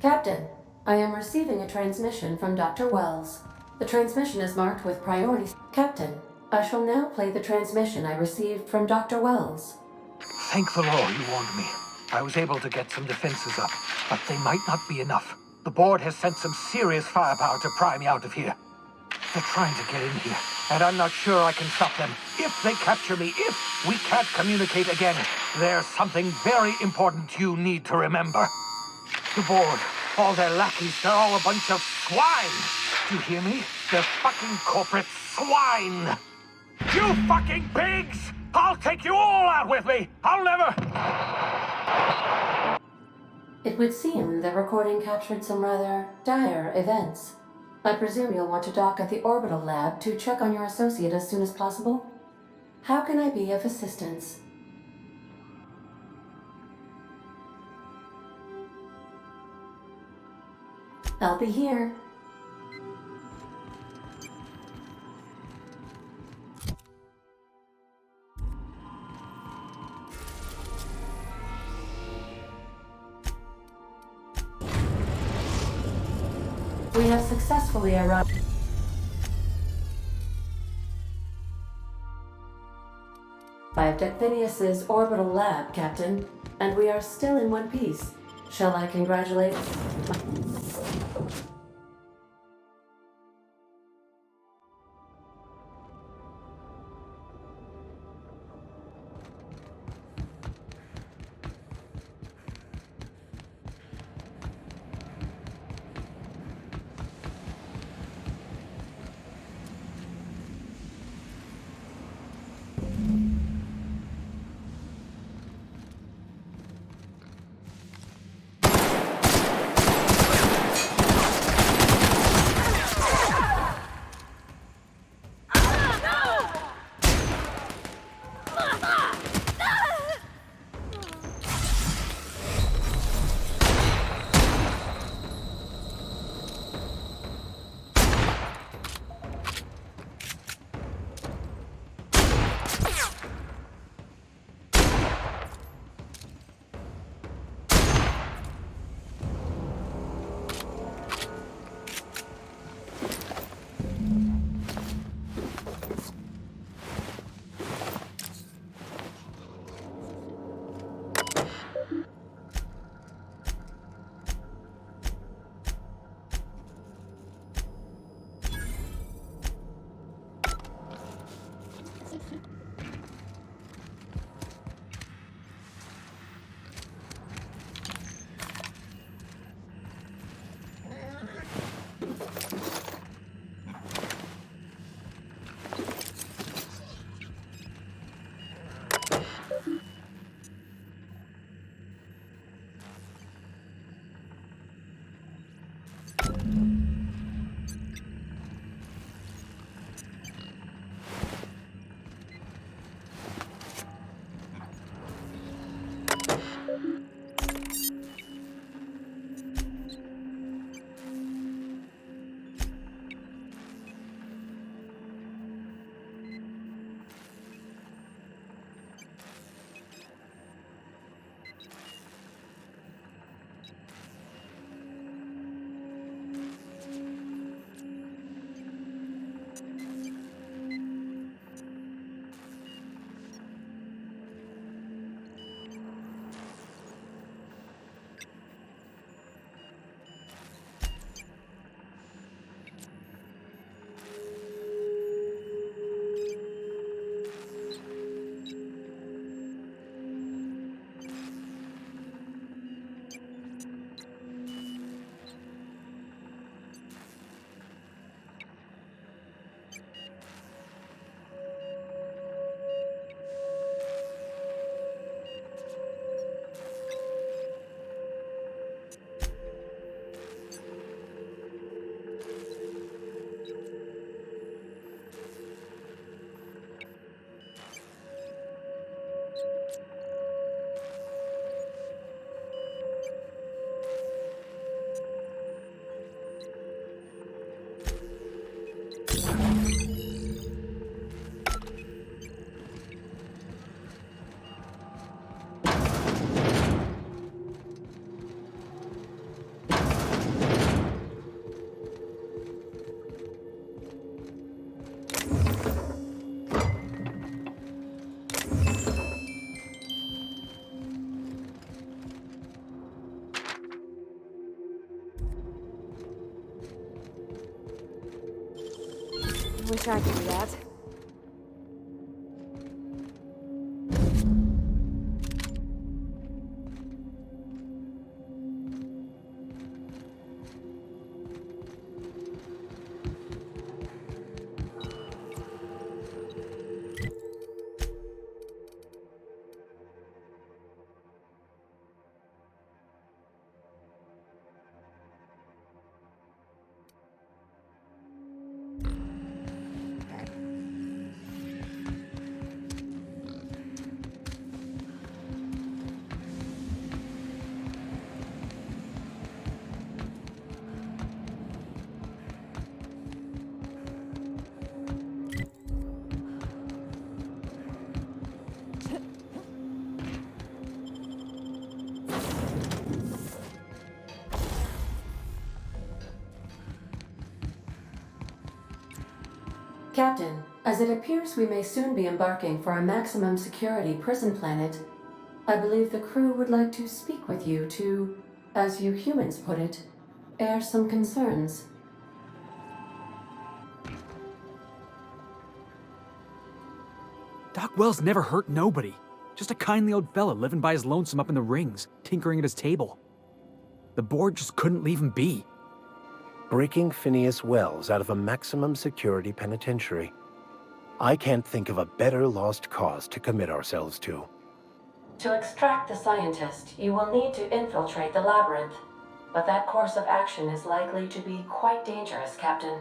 Captain, I am receiving a transmission from Dr. Welles. The transmission is marked with priority. Captain, I shall now play the transmission I received from Dr. Welles. Thank the Lord you warned me. I was able to get some defenses up, but they might not be enough. The board has sent some serious firepower to pry me out of here. They're trying to get in here, and I'm not sure I can stop them. If they capture me, if we can't communicate again, there's something very important you need to remember. The board, all their lackeys, they're all a bunch of swine. You hear me? They're fucking corporate swine! You fucking pigs! I'll take you all out with me! I'll never... It would seem the recording captured some rather dire events. I presume you'll want to dock at the orbital lab to check on your associate as soon as possible? How can I be of assistance? I'll be here. We have successfully arrived. Arrived at Phineas's orbital lab, Captain, and we are still in one piece. Shall I congratulate? Wish I could do that. Captain, as it appears we may soon be embarking for a maximum security prison planet, I believe the crew would like to speak with you to, as you humans put it, air some concerns. Doc Welles never hurt nobody. Just a kindly old fella living by his lonesome up in the rings, tinkering at his table. The board just couldn't leave him be. Breaking Phinias Welles out of a maximum security penitentiary. I can't think of a better lost cause to commit ourselves to. To extract the scientist, you will need to infiltrate the labyrinth. But that course of action is likely to be quite dangerous, Captain.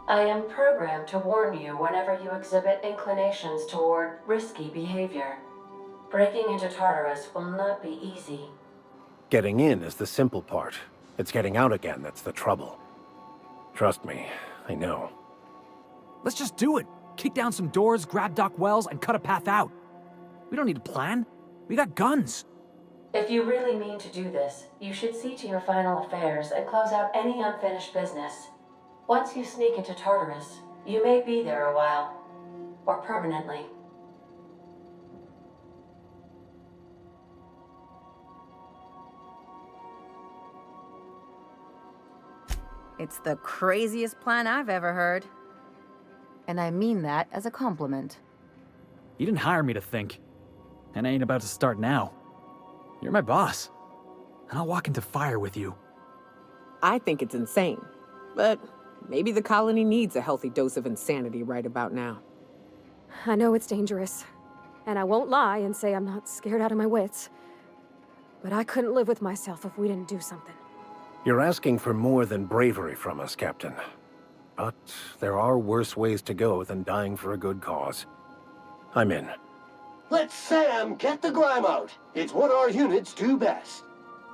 I am programmed to warn you whenever you exhibit inclinations toward risky behavior. Breaking into Tartarus will not be easy. Getting in is the simple part. It's getting out again that's the trouble. Trust me, I know. Let's just do it. Kick down some doors, grab Doc Welles, and cut a path out. We don't need a plan. We got guns. If you really mean to do this, you should see to your final affairs and close out any unfinished business. Once you sneak into Tartarus, you may be there a while. Or permanently. It's the craziest plan I've ever heard. And I mean that as a compliment. You didn't hire me to think. And I ain't about to start now. You're my boss. And I'll walk into fire with you. I think it's insane. But maybe the colony needs a healthy dose of insanity right about now. I know it's dangerous. And I won't lie and say I'm not scared out of my wits. But I couldn't live with myself if we didn't do something. You're asking for more than bravery from us, Captain. But there are worse ways to go than dying for a good cause. I'm in. Let Sam get the grime out. It's what our units do best.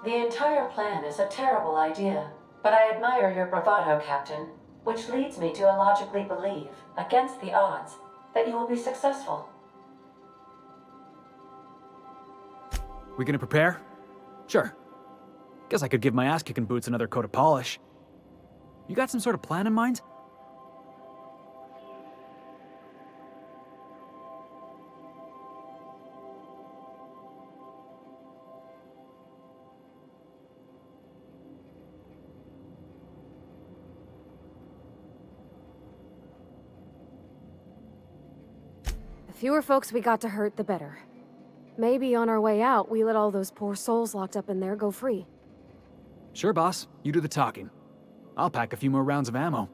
The entire plan is a terrible idea, but I admire your bravado, Captain, which leads me to illogically believe, against the odds, that you will be successful. We gonna prepare? Sure. Guess I could give my ass-kicking boots another coat of polish. You got some sort of plan in mind? The fewer folks we got to hurt, the better. Maybe on our way out, we let all those poor souls locked up in there go free. Sure, boss. You do the talking. I'll pack a few more rounds of ammo.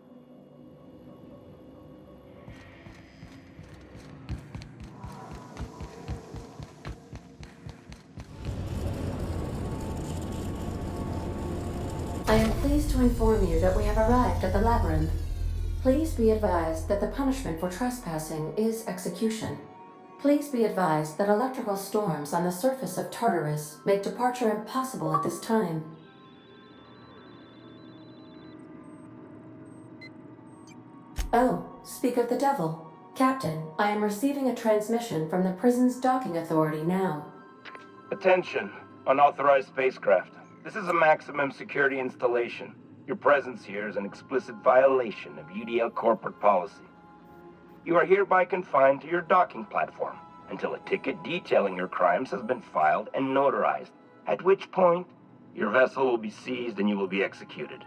I am pleased to inform you that we have arrived at the labyrinth. Please be advised that the punishment for trespassing is execution. Please be advised that electrical storms on the surface of Tartarus make departure impossible at this time. Oh, speak of the devil. Captain, I am receiving a transmission from the prison's docking authority now. Attention, unauthorized spacecraft. This is a maximum security installation. Your presence here is an explicit violation of UDL corporate policy. You are hereby confined to your docking platform. until a ticket detailing your crimes has been filed and notarized, at which point your vessel will be seized and you will be executed.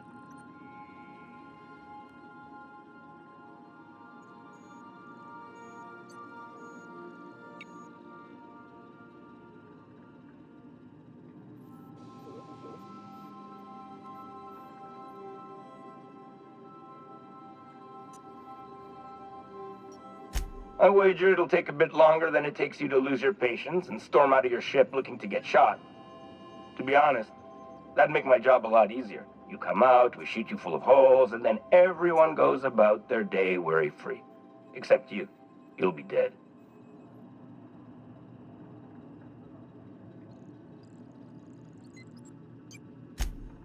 I wager it'll take a bit longer than it takes you to lose your patience and storm out of your ship looking to get shot. To be honest, that'd make my job a lot easier. You come out, we shoot you full of holes, and then everyone goes about their day worry-free. Except you. You'll be dead.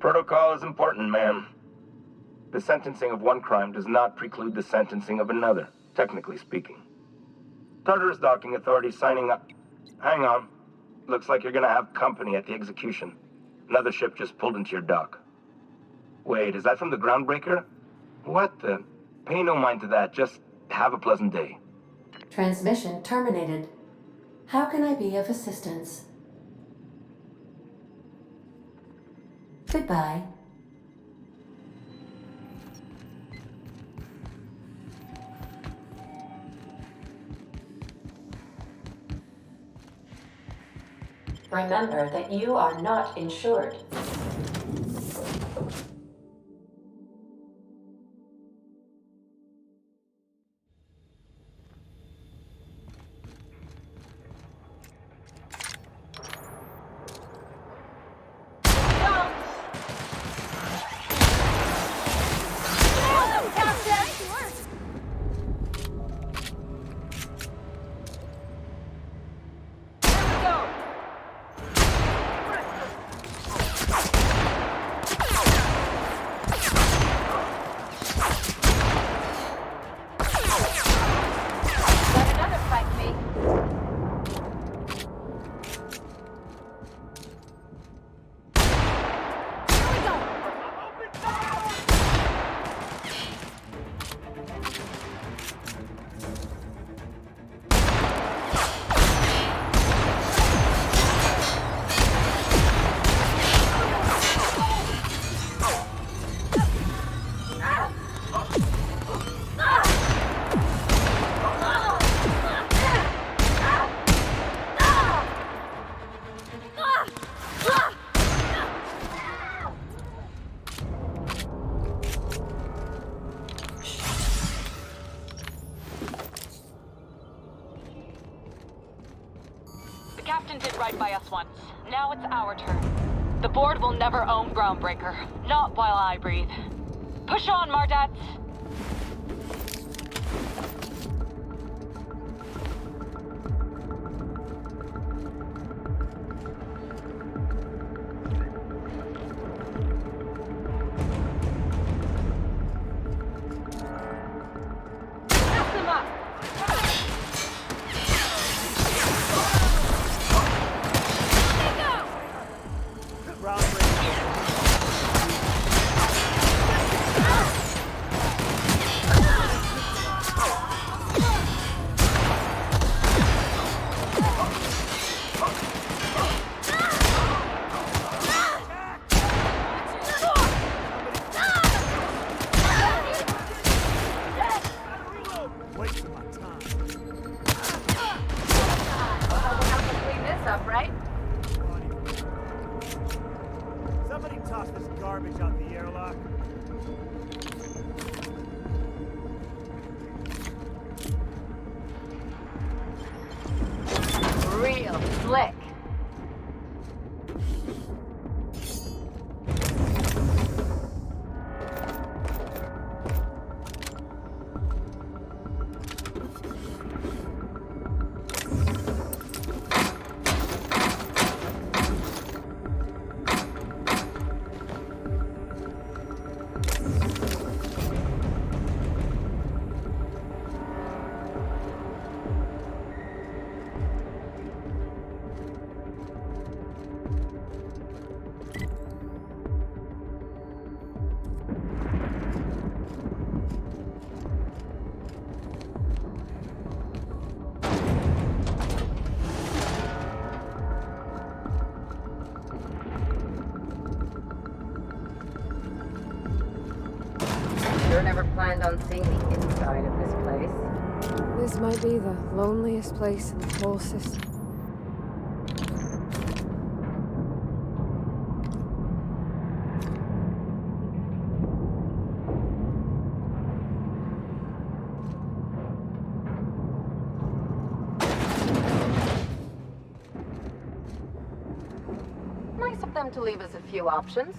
Protocol is important, ma'am. The sentencing of one crime does not preclude the sentencing of another, technically speaking. Tartarus docking authorities signing up. Hang on. Looks like you're gonna have company at the execution. Another ship just pulled into your dock. Wait, is that from the groundbreaker? What the? Pay no mind to that. Just have a pleasant day. Transmission terminated. How can I be of assistance? Goodbye. Remember that you are not insured. By us once. Now it's our turn. The board will never own Groundbreaker. Not while I breathe. Push on, Mardats! planned on seeing the inside of this place. This might be the loneliest place in the whole system. Nice of them to leave us a few options.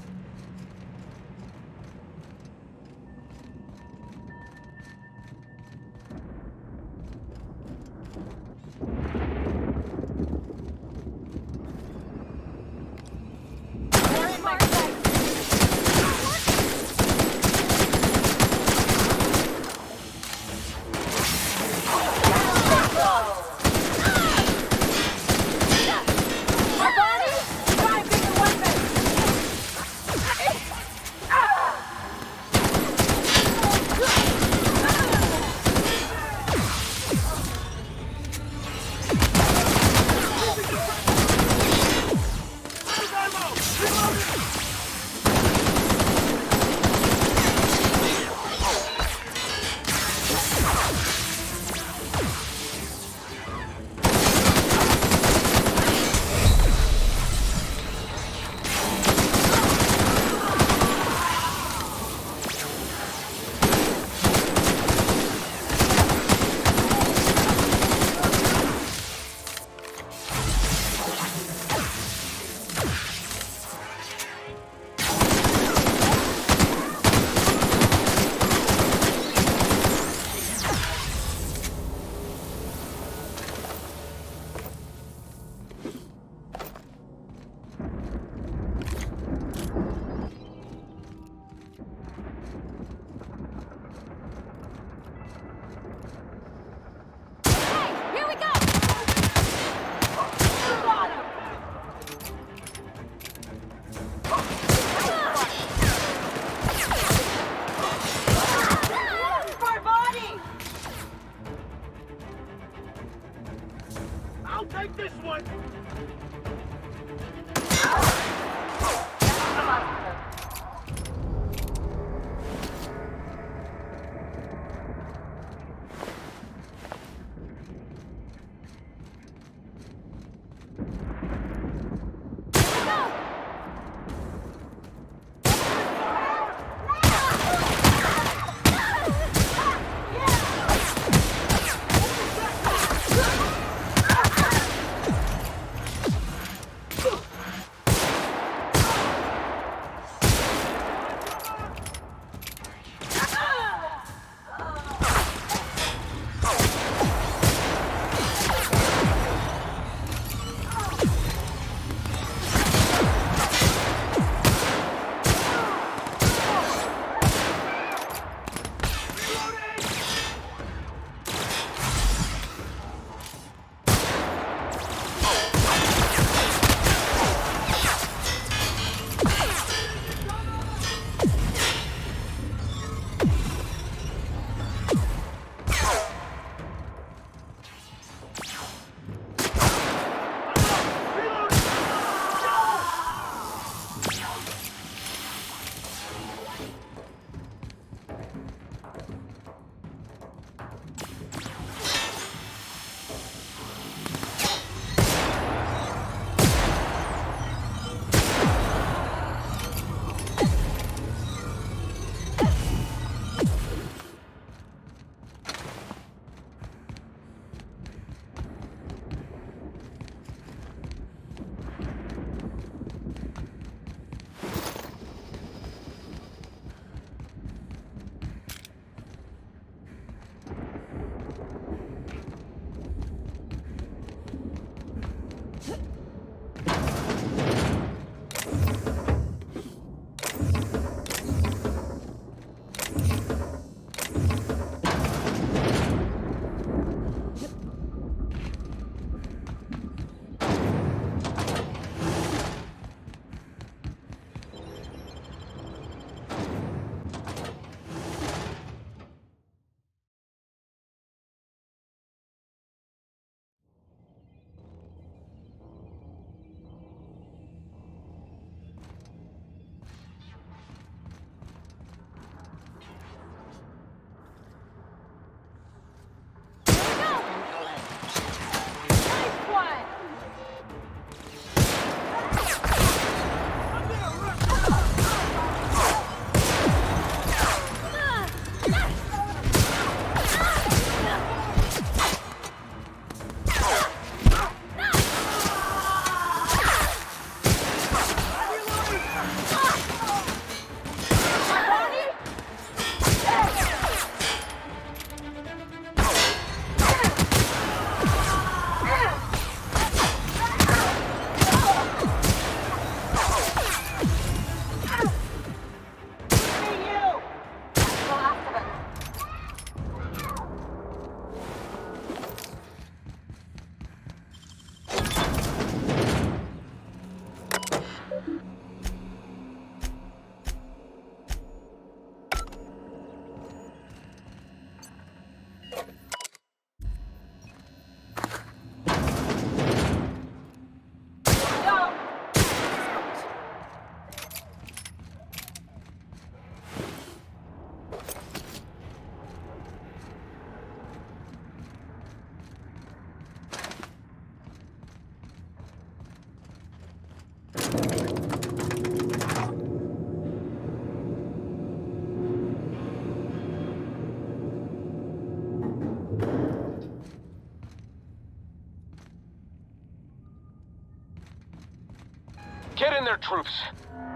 Get in there, troops.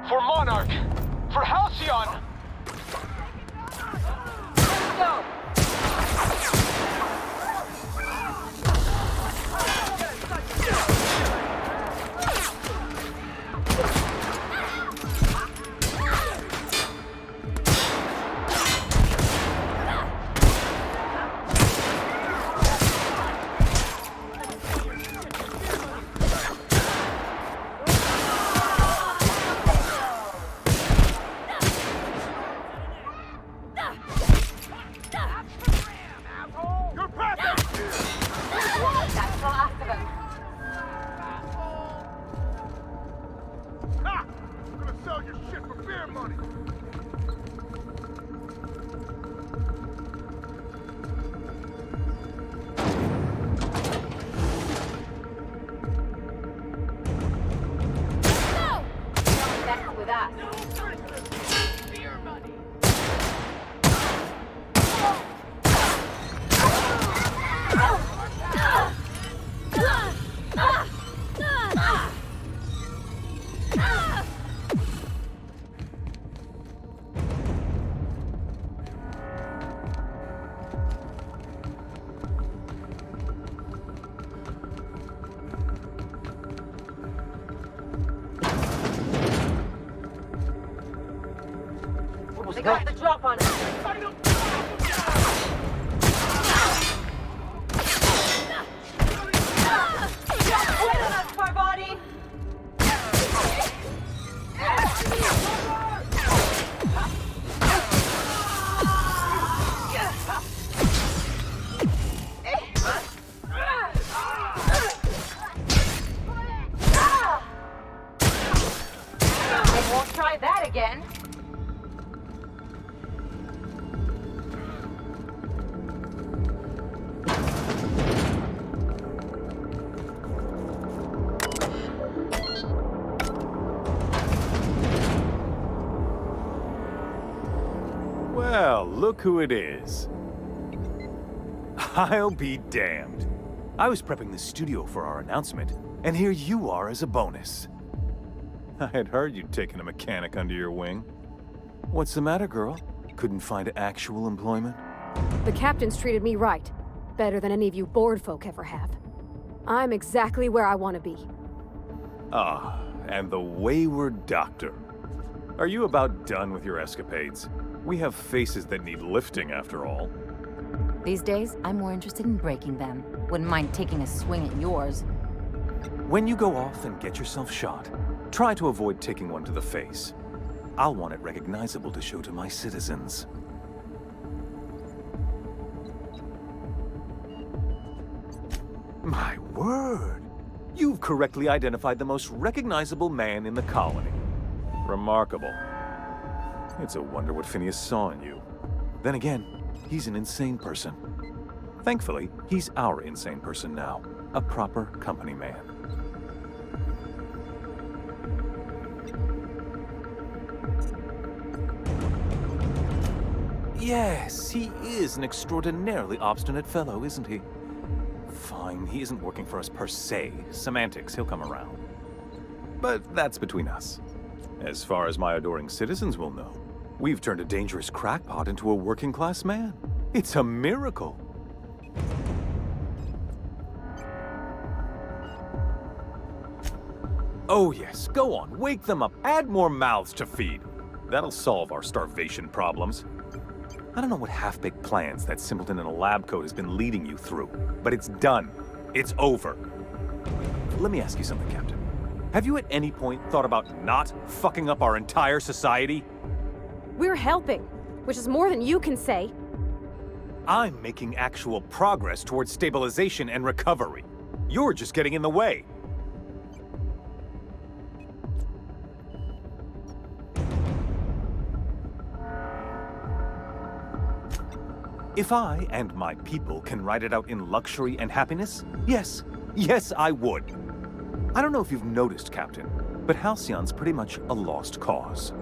For Monarch. For Halcyon. Let's go. They got the drop on us. Wait on us, Parbody! They won't try that again. Well, look who it is. I'll be damned. I was prepping the studio for our announcement, and here you are as a bonus. I had heard you'd taken a mechanic under your wing. What's the matter, girl? Couldn't find actual employment? The captain's treated me right. Better than any of you bored folk ever have. I'm exactly where I want to be. Ah, and the wayward doctor. Are you about done with your escapades? We have faces that need lifting, after all. These days, I'm more interested in breaking them. Wouldn't mind taking a swing at yours. When you go off and get yourself shot, try to avoid taking one to the face. I'll want it recognizable to show to my citizens. My word! You've correctly identified the most recognizable man in the colony. Remarkable. It's a wonder what Phinias saw in you. Then again, he's an insane person. Thankfully, he's our insane person now. A proper company man. Yes, he is an extraordinarily obstinate fellow, isn't he? Fine, he isn't working for us per se. Semantics, he'll come around. But that's between us. As far as my adoring citizens will know, we've turned a dangerous crackpot into a working-class man. It's a miracle. Oh yes, go on, wake them up, add more mouths to feed. That'll solve our starvation problems. I don't know what half-baked plans that simpleton in a lab coat has been leading you through, but it's done. It's over. Let me ask you something, Captain. Have you at any point thought about not fucking up our entire society? We're helping, which is more than you can say. I'm making actual progress towards stabilization and recovery. You're just getting in the way. If I and my people can ride it out in luxury and happiness, yes, I would. I don't know if you've noticed, Captain, but Halcyon's pretty much a lost cause.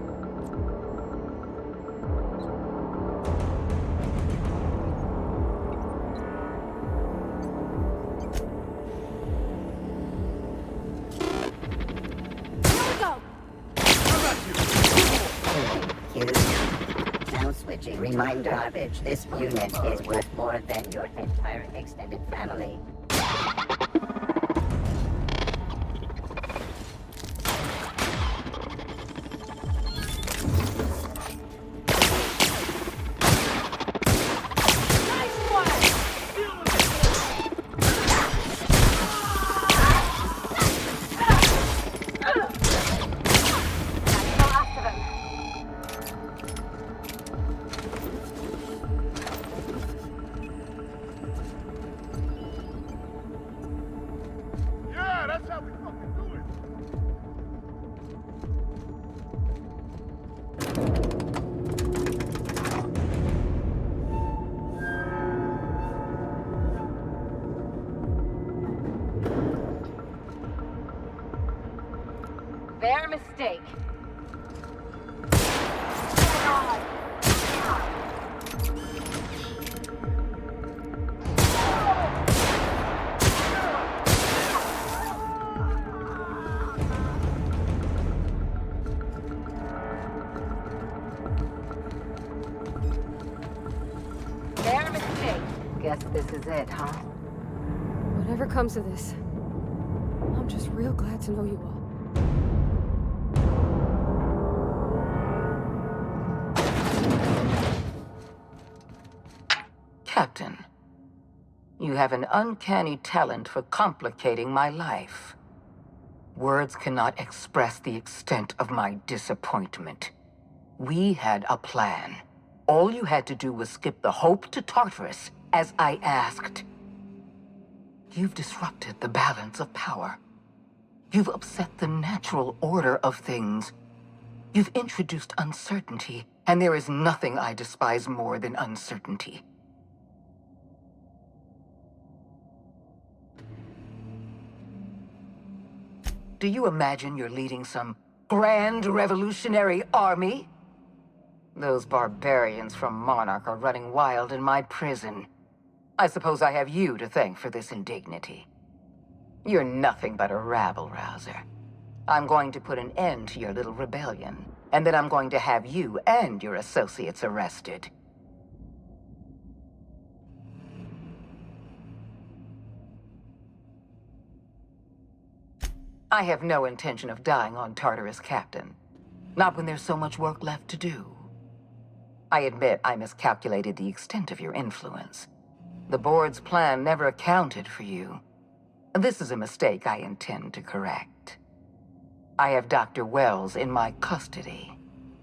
Here we go! reminder, Garbage, this unit is worth more than your entire extended family. Their mistake. Their mistake. Guess this is it, huh? Whatever comes of this, I'm just real glad to know you all. Captain, you have an uncanny talent for complicating my life. Words cannot express the extent of my disappointment. We had a plan. All you had to do was skip the Hope to Tartarus, as I asked. You've disrupted the balance of power. You've upset the natural order of things. You've introduced uncertainty, and there is nothing I despise more than uncertainty. Do you imagine you're leading some grand revolutionary army? Those barbarians from Monarch are running wild in my prison. I suppose I have you to thank for this indignity. You're nothing but a rabble-rouser. I'm going to put an end to your little rebellion, and then I'm going to have you and your associates arrested. I have no intention of dying on Tartarus, Captain. Not when there's so much work left to do. I admit I miscalculated the extent of your influence. The board's plan never accounted for you. This is a mistake I intend to correct. I have Dr. Welles in my custody.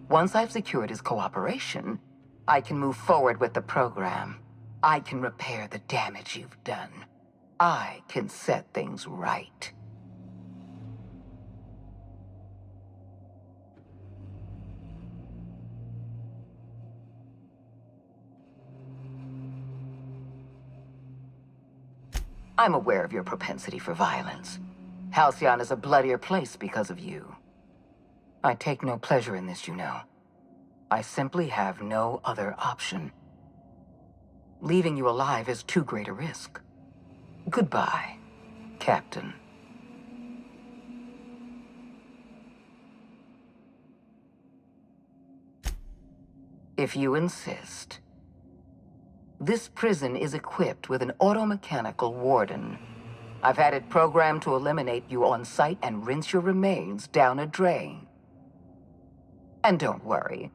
Once I've secured his cooperation, I can move forward with the program. I can repair the damage you've done. I can set things right. I'm aware of your propensity for violence. Halcyon is a bloodier place because of you. I take no pleasure in this, you know. I simply have no other option. Leaving you alive is too great a risk. Goodbye, Captain. If you insist. This prison is equipped with an automechanical warden. I've had it programmed to eliminate you on sight and rinse your remains down a drain. And don't worry,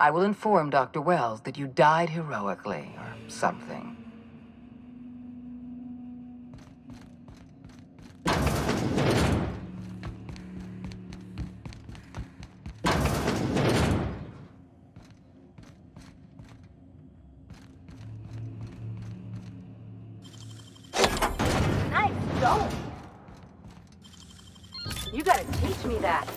I will inform Dr. Welles that you died heroically or something. You gotta teach me that.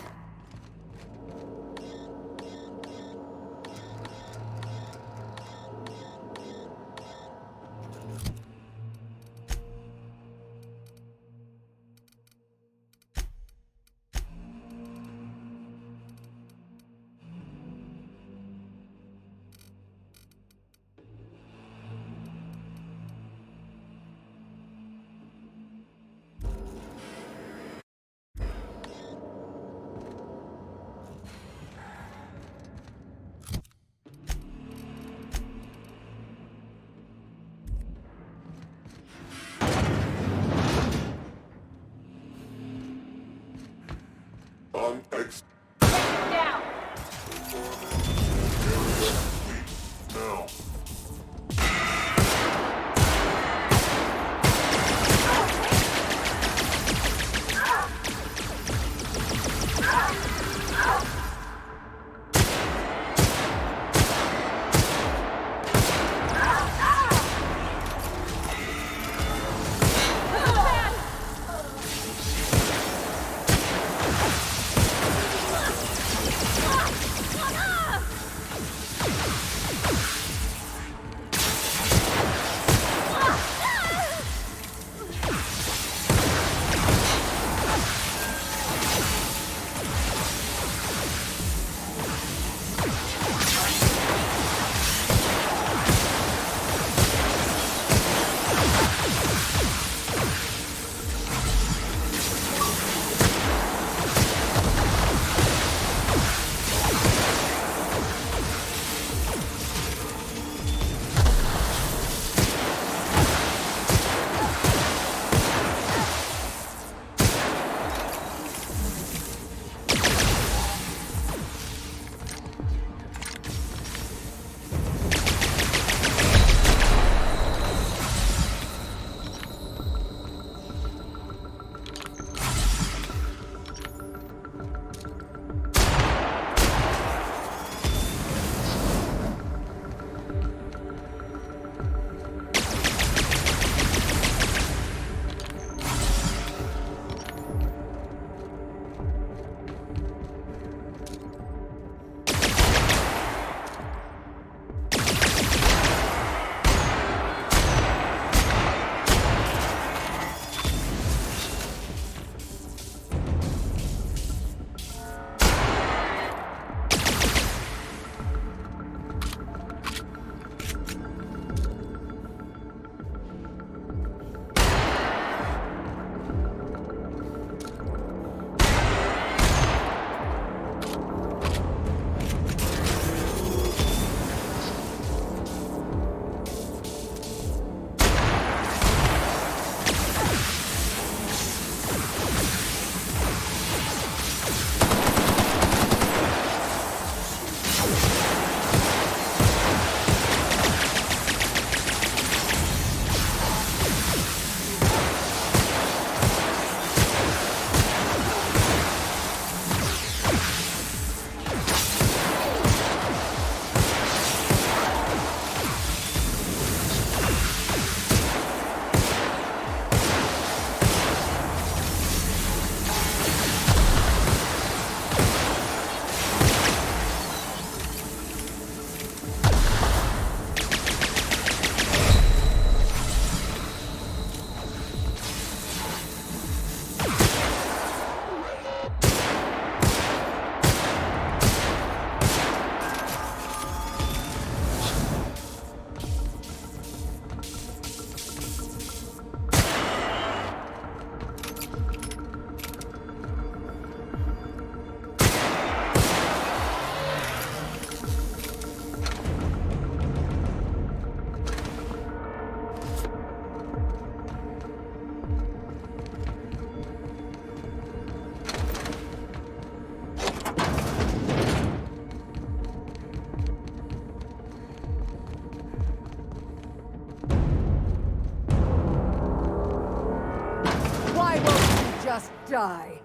just die.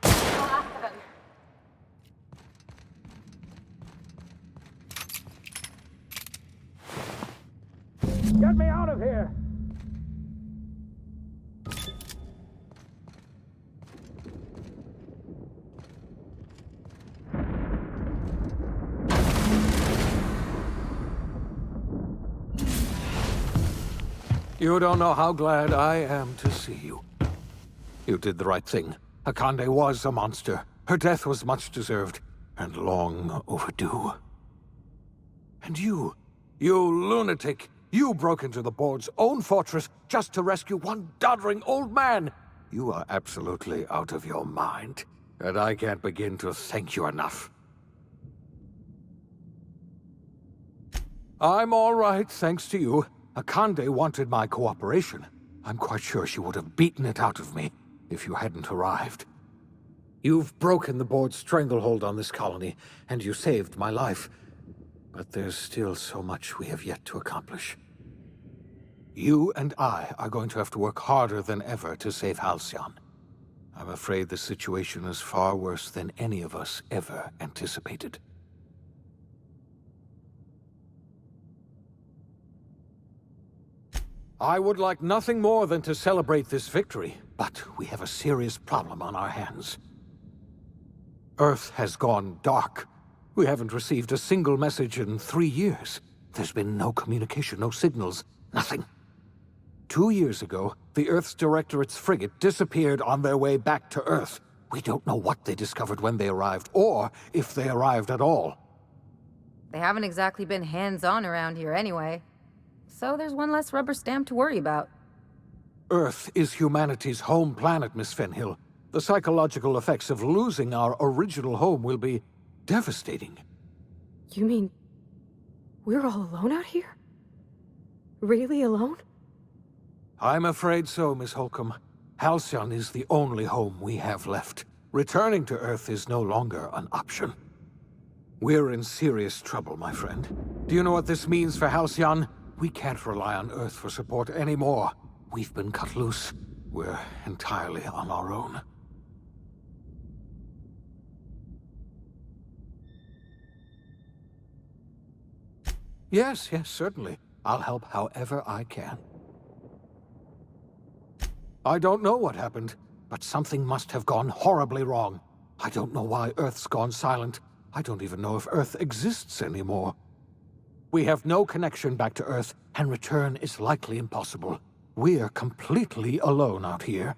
The last of him. Get me out of here! You don't know how glad I am to see you. You did the right thing. Akande was a monster. Her death was much deserved, and long overdue. And you lunatic, you broke into the board's own fortress just to rescue one doddering old man. You are absolutely out of your mind, and I can't begin to thank you enough. I'm all right, thanks to you. Akande wanted my cooperation. I'm quite sure she would have beaten it out of me if you hadn't arrived. You've broken the board's stranglehold on this colony, and you saved my life. But there's still so much we have yet to accomplish. You and I are going to have to work harder than ever to save Alción. I'm afraid the situation is far worse than any of us ever anticipated. I would like nothing more than to celebrate this victory, but we have a serious problem on our hands. Earth has gone dark. We haven't received a single message in 3 years. There's been no communication, no signals, nothing. 2 years ago, the Earth's Directorate's frigate disappeared on their way back to Earth. We don't know what they discovered when they arrived, or if they arrived at all. They haven't exactly been hands-on around here anyway. So there's one less rubber stamp to worry about. Earth is humanity's home planet, Miss Fenhill. The psychological effects of losing our original home will be devastating. You mean we're all alone out here? Really alone? I'm afraid so, Miss Holcomb. Halcyon is the only home we have left. Returning to Earth is no longer an option. We're in serious trouble, my friend. Do you know what this means for Halcyon? We can't rely on Earth for support anymore. We've been cut loose. We're entirely on our own. Yes, certainly. I'll help however I can. I don't know what happened, but something must have gone horribly wrong. I don't know why Earth's gone silent. I don't even know if Earth exists anymore. We have no connection back to Earth, and return is likely impossible. We're completely alone out here.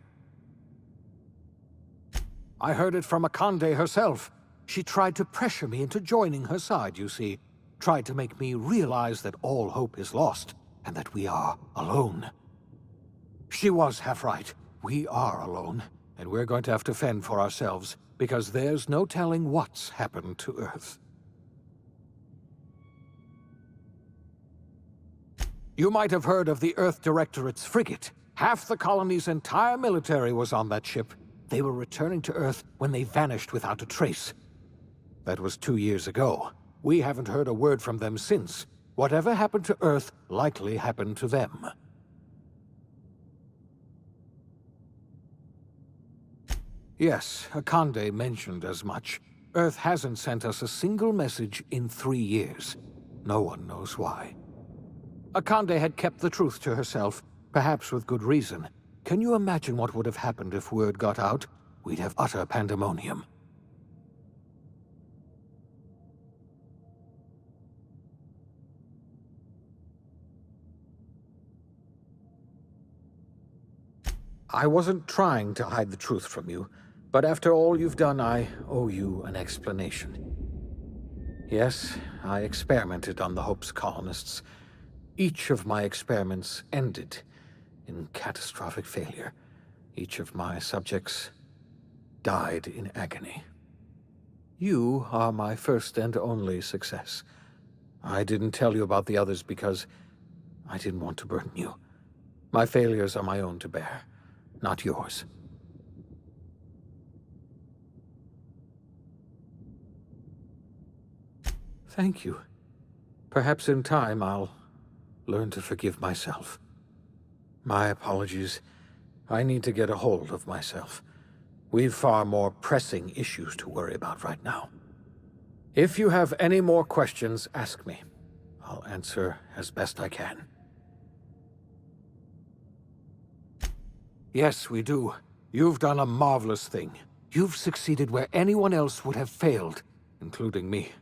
I heard it from Akande herself. She tried to pressure me into joining her side, you see. Tried to make me realize that all hope is lost, and that we are alone. She was half right. We are alone, and we're going to have to fend for ourselves, because there's no telling what's happened to Earth. You might have heard of the Earth Directorate's frigate. Half the colony's entire military was on that ship. They were returning to Earth when they vanished without a trace. That was 2 years ago. We haven't heard a word from them since. Whatever happened to Earth likely happened to them. Yes, Akande mentioned as much. Earth hasn't sent us a single message in 3 years. No one knows why. Akande had kept the truth to herself, perhaps with good reason. Can you imagine what would have happened if word got out? We'd have utter pandemonium. I wasn't trying to hide the truth from you, but after all you've done, I owe you an explanation. Yes, I experimented on the Hope's colonists. Each of my experiments ended in catastrophic failure. Each of my subjects died in agony. You are my first and only success. I didn't tell you about the others because I didn't want to burden you. My failures are my own to bear, not yours. Thank you. Perhaps in time I'll learn to forgive myself. My apologies. I need to get a hold of myself. We've far more pressing issues to worry about right now. If you have any more questions, ask me. I'll answer as best I can. Yes, we do. You've done a marvelous thing. You've succeeded where anyone else would have failed, including me.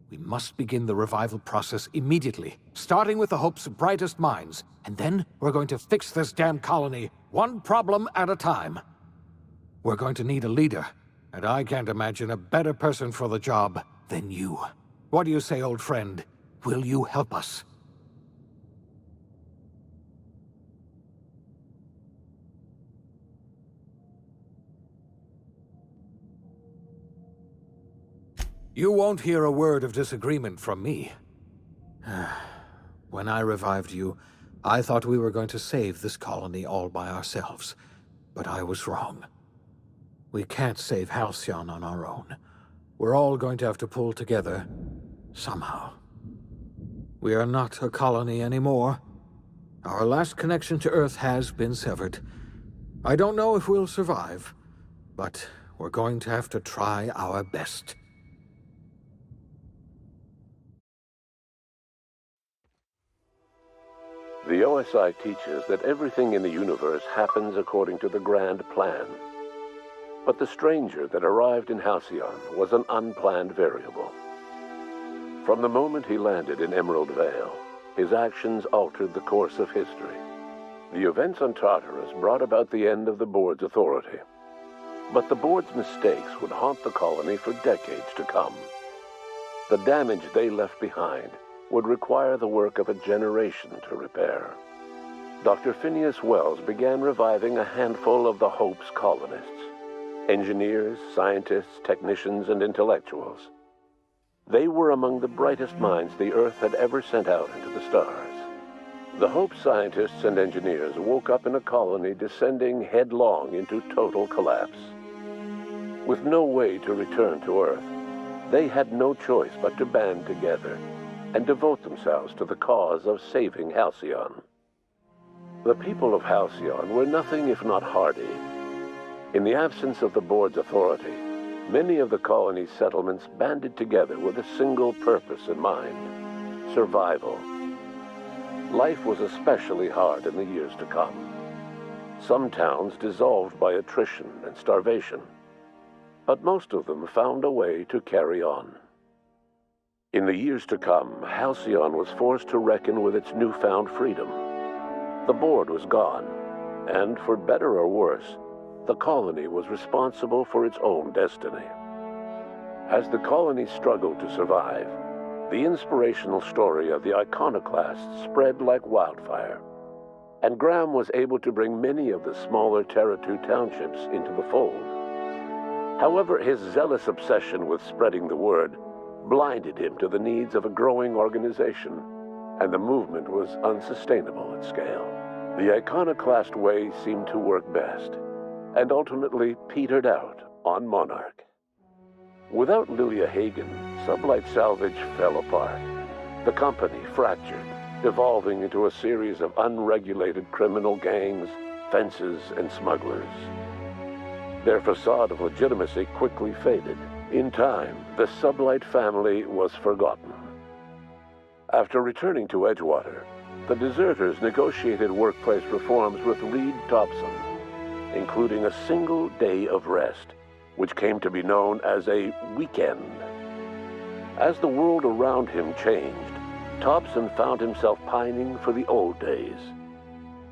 We must begin the revival process immediately, starting with the Hope's brightest minds, and then we're going to fix this damn colony, one problem at a time. We're going to need a leader, and I can't imagine a better person for the job than you. What do you say, old friend? Will you help us? You won't hear a word of disagreement from me. When I revived you, I thought we were going to save this colony all by ourselves, but I was wrong. We can't save Alción on our own. We're all going to have to pull together, somehow. We are not a colony anymore. Our last connection to Earth has been severed. I don't know if we'll survive, but we're going to have to try our best. The OSI teaches that everything in the universe happens according to the grand plan. But the stranger that arrived in Alción was an unplanned variable. From the moment he landed in Emerald Vale, his actions altered the course of history. The events on Tartarus brought about the end of the board's authority. But the board's mistakes would haunt the colony for decades to come. The damage they left behind would require the work of a generation to repair. Dr. Phinias Welles began reviving a handful of the Hope's colonists: engineers, scientists, technicians, and intellectuals. They were among the brightest minds the Earth had ever sent out into the stars. The Hope scientists and engineers woke up in a colony descending headlong into total collapse. With no way to return to Earth, they had no choice but to band together and devote themselves to the cause of saving Alción. The people of Alción were nothing if not hardy. In the absence of the board's authority, many of the colony's settlements banded together with a single purpose in mind: survival. Life was especially hard in the years to come. Some towns dissolved by attrition and starvation, but most of them found a way to carry on. In the years to come, Alción was forced to reckon with its newfound freedom. The board was gone, and for better or worse, the colony was responsible for its own destiny. As the colony struggled to survive, the inspirational story of the iconoclasts spread like wildfire, and Graham was able to bring many of the smaller Terra-2 townships into the fold. However, his zealous obsession with spreading the word blinded him to the needs of a growing organization, and the movement was unsustainable at scale. The iconoclast way seemed to work best, and ultimately petered out on Monarch. Without Lilia Hagen, Sublight Salvage fell apart. The company fractured, evolving into a series of unregulated criminal gangs, fences, and smugglers. Their facade of legitimacy quickly faded. In time, the Sublight family was forgotten. After returning to Edgewater, the deserters negotiated workplace reforms with Reed Thompson, including a single day of rest, which came to be known as a weekend. As the world around him changed, Thompson found himself pining for the old days.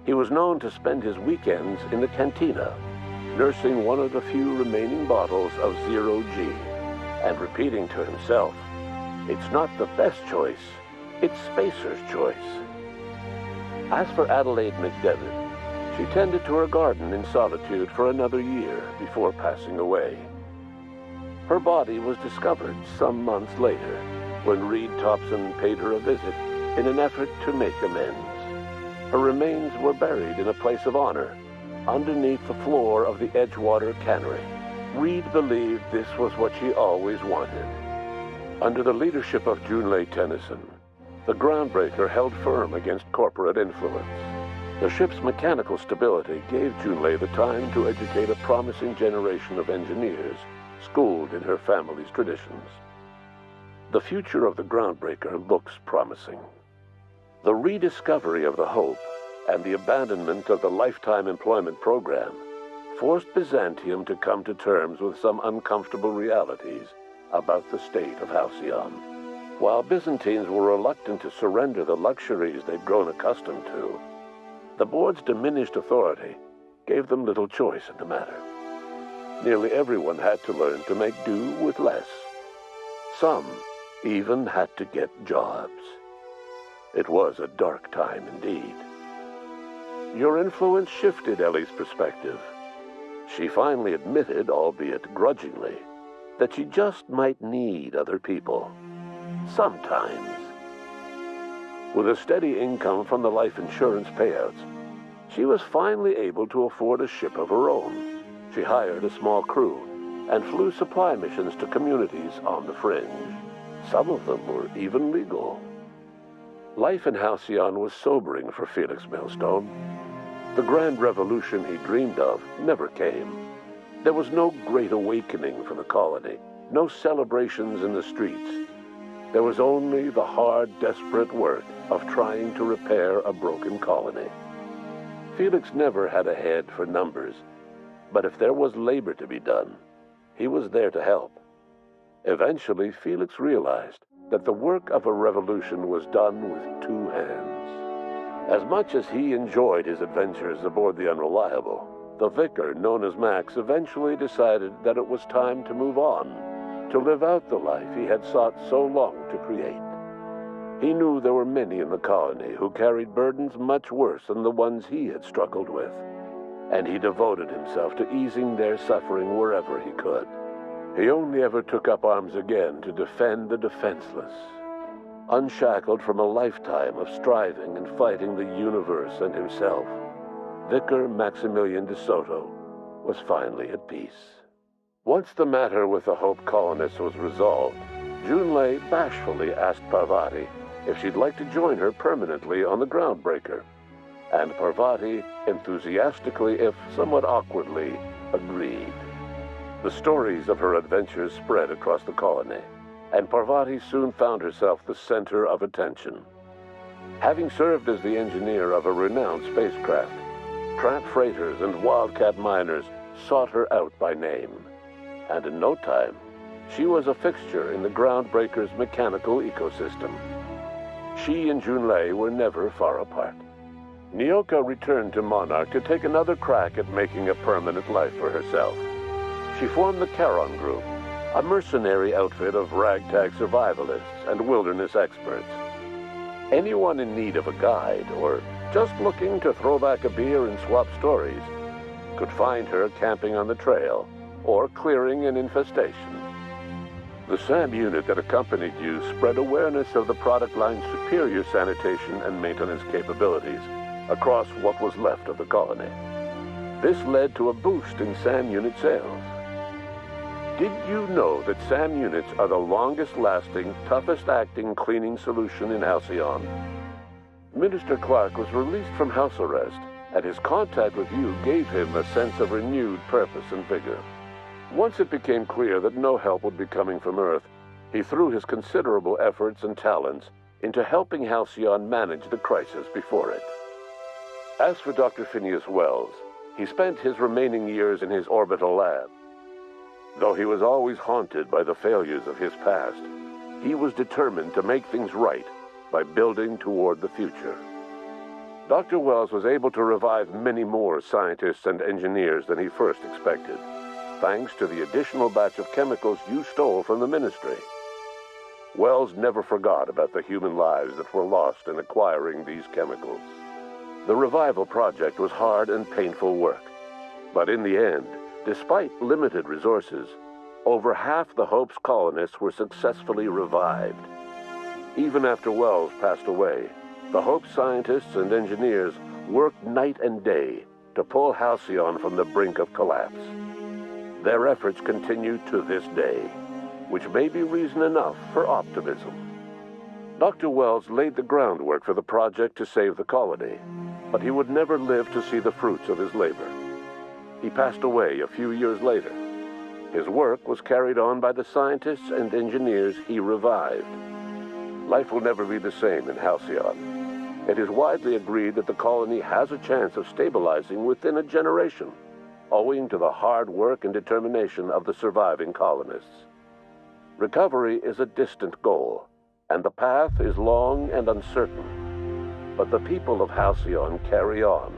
He was known to spend his weekends in the cantina, nursing one of the few remaining bottles of Zero G, and repeating to himself, "It's not the best choice, it's Spacer's choice." As for Adelaide McDevitt, she tended to her garden in solitude for another year before passing away. Her body was discovered some months later when Reed Thompson paid her a visit in an effort to make amends. Her remains were buried in a place of honor underneath the floor of the Edgewater cannery. Reed believed this was what she always wanted. Under the leadership of Junlei Tennyson, the Groundbreaker held firm against corporate influence. The ship's mechanical stability gave Junlei the time to educate a promising generation of engineers, schooled in her family's traditions. The future of the Groundbreaker looks promising. The rediscovery of the Hope and the abandonment of the lifetime employment program forced Byzantium to come to terms with some uncomfortable realities about the state of Halcyon. While Byzantines were reluctant to surrender the luxuries they'd grown accustomed to, the board's diminished authority gave them little choice in the matter. Nearly everyone had to learn to make do with less. Some even had to get jobs. It was a dark time indeed. Your influence shifted Ellie's perspective. She finally admitted, albeit grudgingly, that she just might need other people. Sometimes. With a steady income from the life insurance payouts, she was finally able to afford a ship of her own. She hired a small crew and flew supply missions to communities on the fringe. Some of them were even legal. Life in Halcyon was sobering for Felix Millstone. The grand revolution he dreamed of never came. There was no great awakening for the colony, no celebrations in the streets. There was only the hard, desperate work of trying to repair a broken colony. Felix never had a head for numbers, but if there was labor to be done, he was there to help. Eventually, Felix realized that the work of a revolution was done with two hands. As much as he enjoyed his adventures aboard the Unreliable, the vicar, known as Max, eventually decided that it was time to move on, to live out the life he had sought so long to create. He knew there were many in the colony who carried burdens much worse than the ones he had struggled with, and he devoted himself to easing their suffering wherever he could. He only ever took up arms again to defend the defenseless. Unshackled from a lifetime of striving and fighting the universe and himself, Vicar Maximilian de Soto was finally at peace. Once the matter with the Hope colonists was resolved, Junlei bashfully asked Parvati if she'd like to join her permanently on the Groundbreaker, and Parvati enthusiastically, if somewhat awkwardly, agreed. The stories of her adventures spread across the colony, and Parvati soon found herself the center of attention. Having served as the engineer of a renowned spacecraft, tramp freighters and wildcat miners sought her out by name, and in no time, she was a fixture in the Groundbreaker's mechanical ecosystem. She and Junlei were never far apart. Nyoka returned to Monarch to take another crack at making a permanent life for herself. She formed the Charon Group, a mercenary outfit of ragtag survivalists and wilderness experts. Anyone in need of a guide, or just looking to throw back a beer and swap stories, could find her camping on the trail or clearing an infestation. The SAM unit that accompanied you spread awareness of the product line's superior sanitation and maintenance capabilities across what was left of the colony. This led to a boost in SAM unit sales. Did you know that SAM units are the longest-lasting, toughest-acting cleaning solution in Halcyon? Minister Clark was released from house arrest, and his contact with you gave him a sense of renewed purpose and vigor. Once it became clear that no help would be coming from Earth, he threw his considerable efforts and talents into helping Halcyon manage the crisis before it. As for Dr. Phinias Welles, he spent his remaining years in his orbital lab. Though he was always haunted by the failures of his past, he was determined to make things right by building toward the future. Dr. Welles was able to revive many more scientists and engineers than he first expected, thanks to the additional batch of chemicals you stole from the Ministry. Welles never forgot about the human lives that were lost in acquiring these chemicals. The revival project was hard and painful work, but in the end, despite limited resources, over half the Hope's colonists were successfully revived. Even after Welles passed away, the Hope scientists and engineers worked night and day to pull Halcyon from the brink of collapse. Their efforts continue to this day, which may be reason enough for optimism. Dr. Welles laid the groundwork for the project to save the colony. but he would never live to see the fruits of his labor. He passed away a few years later. His work was carried on by the scientists and engineers he revived. Life will never be the same in Halcyon. It is widely agreed that the colony has a chance of stabilizing within a generation, owing to the hard work and determination of the surviving colonists. Recovery is a distant goal, and the path is long and uncertain. But the people of Halcyon carry on,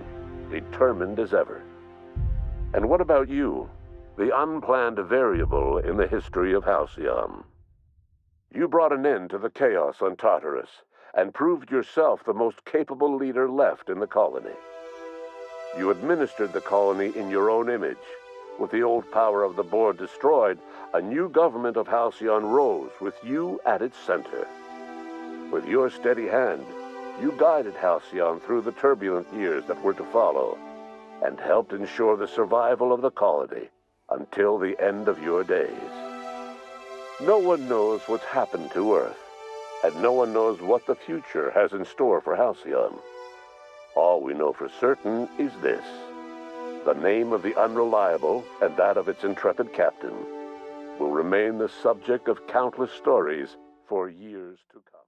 determined as ever. And what about you, the unplanned variable in the history of Halcyon? You brought an end to the chaos on Tartarus, and proved yourself the most capable leader left in the colony. You administered the colony in your own image. With the old power of the board destroyed, a new government of Halcyon rose with you at its center. With your steady hand, you guided Halcyon through the turbulent years that were to follow, and helped ensure the survival of the colony until the end of your days. No one knows what's happened to Earth, and no one knows what the future has in store for Halcyon. All we know for certain is this: the name of the Unreliable and that of its intrepid captain will remain the subject of countless stories for years to come.